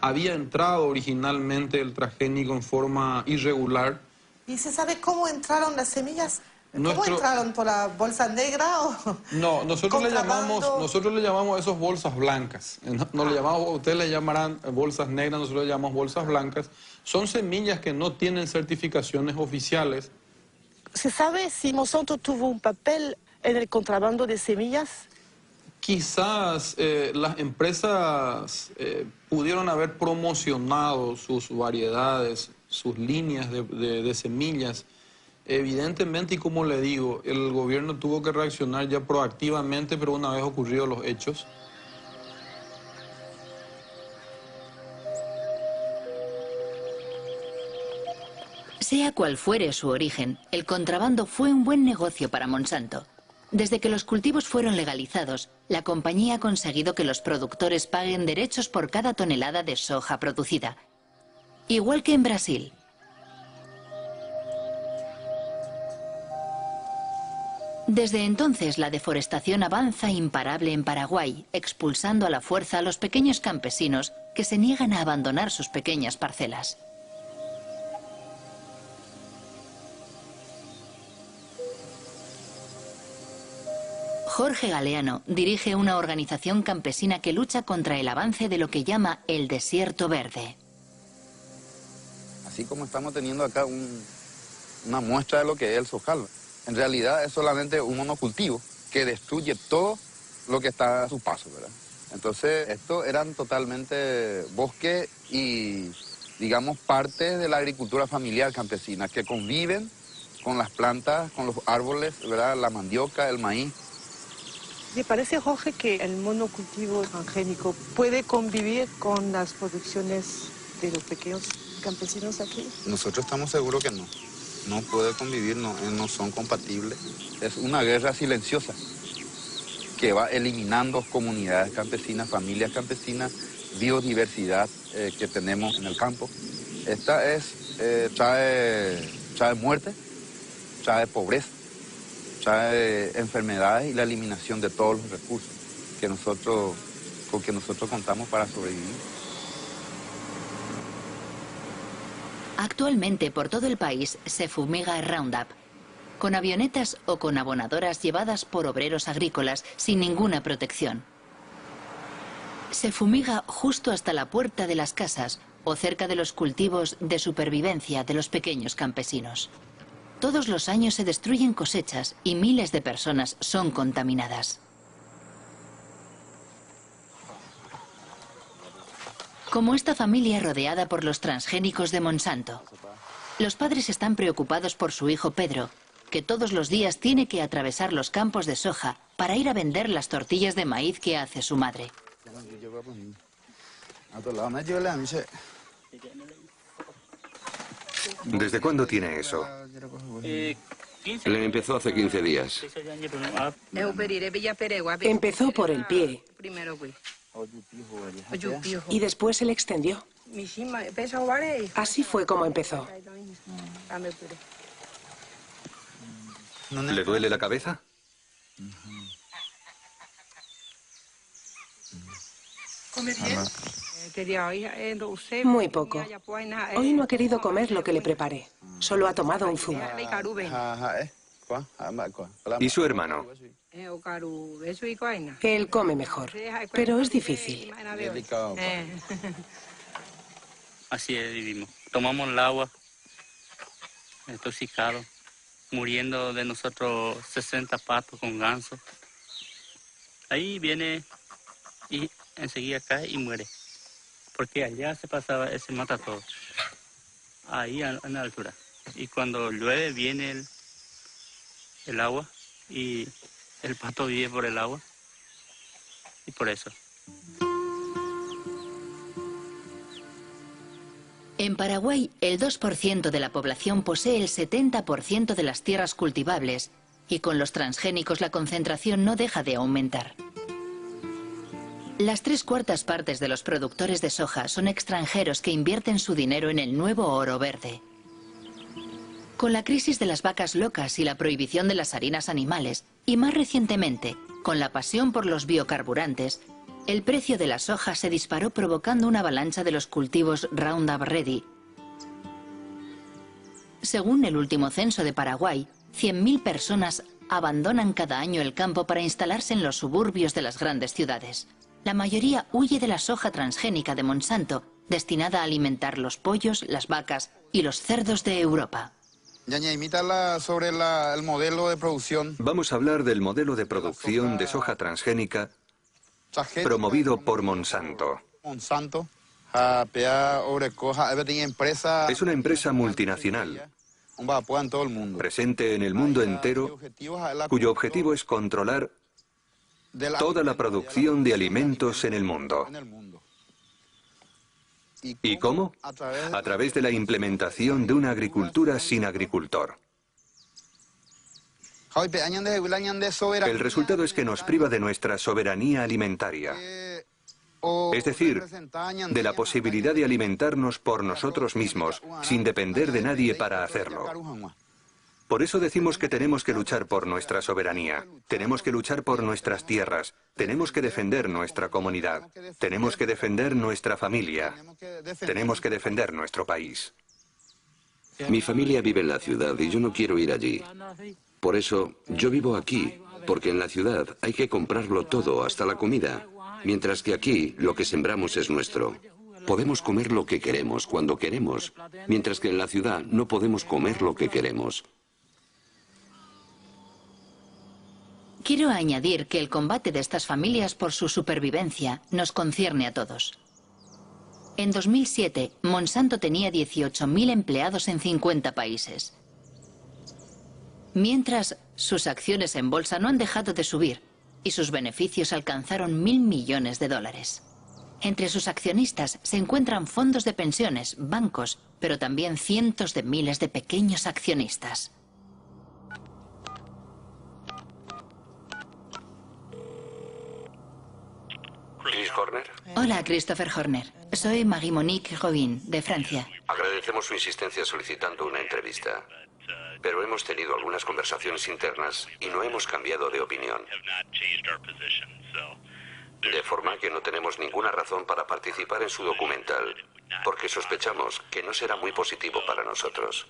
había entrado originalmente el transgénico en forma irregular. ¿Y se sabe cómo entraron las semillas? ¿Cómo entraron? ¿Por la bolsa negra o...? No, nosotros le llamamos a esos bolsas blancas. No le llamamos, ustedes le llamarán bolsas negras, nosotros le llamamos bolsas blancas. Son semillas que no tienen certificaciones oficiales. ¿Se sabe si Monsanto tuvo un papel en el contrabando de semillas? Quizás las empresas pudieron haber promocionado sus variedades, sus líneas de semillas. Evidentemente, y como le digo, el gobierno tuvo que reaccionar ya proactivamente, pero una vez ocurridos los hechos. Sea cual fuere su origen, el contrabando fue un buen negocio para Monsanto. Desde que los cultivos fueron legalizados, la compañía ha conseguido que los productores paguen derechos por cada tonelada de soja producida. Igual que en Brasil. Desde entonces, la deforestación avanza imparable en Paraguay, expulsando a la fuerza a los pequeños campesinos que se niegan a abandonar sus pequeñas parcelas. Jorge Galeano dirige una organización campesina que lucha contra el avance de lo que llama el desierto verde. Así como estamos teniendo acá una muestra de lo que es el sojal. En realidad es solamente un monocultivo que destruye todo lo que está a su paso, ¿verdad? Entonces, estos eran totalmente bosque y, digamos, parte de la agricultura familiar campesina, que conviven con las plantas, con los árboles, ¿verdad? La mandioca, el maíz. ¿Le parece, Jorge, que el monocultivo transgénico puede convivir con las producciones de los pequeños campesinos aquí? Nosotros estamos seguros que no. No puede convivir, no son compatibles. Es una guerra silenciosa que va eliminando comunidades campesinas, familias campesinas, biodiversidad que tenemos en el campo. Esta trae muerte, trae pobreza, trae enfermedades y la eliminación de todos los recursos con que nosotros contamos para sobrevivir. Actualmente por todo el país se fumiga Roundup, con avionetas o con abonadoras llevadas por obreros agrícolas sin ninguna protección. Se fumiga justo hasta la puerta de las casas o cerca de los cultivos de supervivencia de los pequeños campesinos. Todos los años se destruyen cosechas y miles de personas son contaminadas. Como esta familia rodeada por los transgénicos de Monsanto. Los padres están preocupados por su hijo Pedro, que todos los días tiene que atravesar los campos de soja para ir a vender las tortillas de maíz que hace su madre. ¿Desde cuándo tiene eso? Le empezó hace 15 días. Empezó por el pie y después se le extendió. Así fue como empezó. ¿Le duele la cabeza? Muy poco. Hoy no ha querido comer lo que le preparé. Solo ha tomado un zumo. ¿Y su hermano? Él come mejor, pero es difícil. Así es, vivimos. Tomamos el agua, intoxicado, muriendo de nosotros 60 patos con ganso. Ahí viene y enseguida cae y muere. Porque allá se mata todo. Ahí en la altura. Y cuando llueve viene el agua y el pato vive por el agua. Y por eso. En Paraguay, el 2% de la población posee el 70% de las tierras cultivables y con los transgénicos la concentración no deja de aumentar. Las 3/4 partes de los productores de soja son extranjeros que invierten su dinero en el nuevo oro verde. Con la crisis de las vacas locas y la prohibición de las harinas animales, y más recientemente, con la pasión por los biocarburantes, el precio de la soja se disparó provocando una avalancha de los cultivos Roundup Ready. Según el último censo de Paraguay, 100.000 personas abandonan cada año el campo para instalarse en los suburbios de las grandes ciudades. La mayoría huye de la soja transgénica de Monsanto, destinada a alimentar los pollos, las vacas y los cerdos de Europa. Yaña, imítala sobre el modelo de producción. Vamos a hablar del modelo de producción de soja transgénica promovido por Monsanto. Es una empresa multinacional presente en el mundo entero, cuyo objetivo es controlar toda la producción de alimentos en el mundo. ¿Y cómo? A través de la implementación de una agricultura sin agricultor. El resultado es que nos priva de nuestra soberanía alimentaria. Es decir, de la posibilidad de alimentarnos por nosotros mismos, sin depender de nadie para hacerlo. Por eso decimos que tenemos que luchar por nuestra soberanía, tenemos que luchar por nuestras tierras, tenemos que defender nuestra comunidad, tenemos que defender nuestra familia, tenemos que defender nuestro país. Mi familia vive en la ciudad y yo no quiero ir allí. Por eso, yo vivo aquí, porque en la ciudad hay que comprarlo todo, hasta la comida, mientras que aquí lo que sembramos es nuestro. Podemos comer lo que queremos, cuando queremos, mientras que en la ciudad no podemos comer lo que queremos. Quiero añadir que el combate de estas familias por su supervivencia nos concierne a todos. En 2007, Monsanto tenía 18.000 empleados en 50 países. Mientras, sus acciones en bolsa no han dejado de subir y sus beneficios alcanzaron $1.000 millones. Entre sus accionistas se encuentran fondos de pensiones, bancos, pero también cientos de miles de pequeños accionistas. ¿Chris Horner? Hola, Christopher Horner. Soy Marie-Monique Robin, de Francia. Agradecemos su insistencia solicitando una entrevista. Pero hemos tenido algunas conversaciones internas y no hemos cambiado de opinión. De forma que no tenemos ninguna razón para participar en su documental, porque sospechamos que no será muy positivo para nosotros.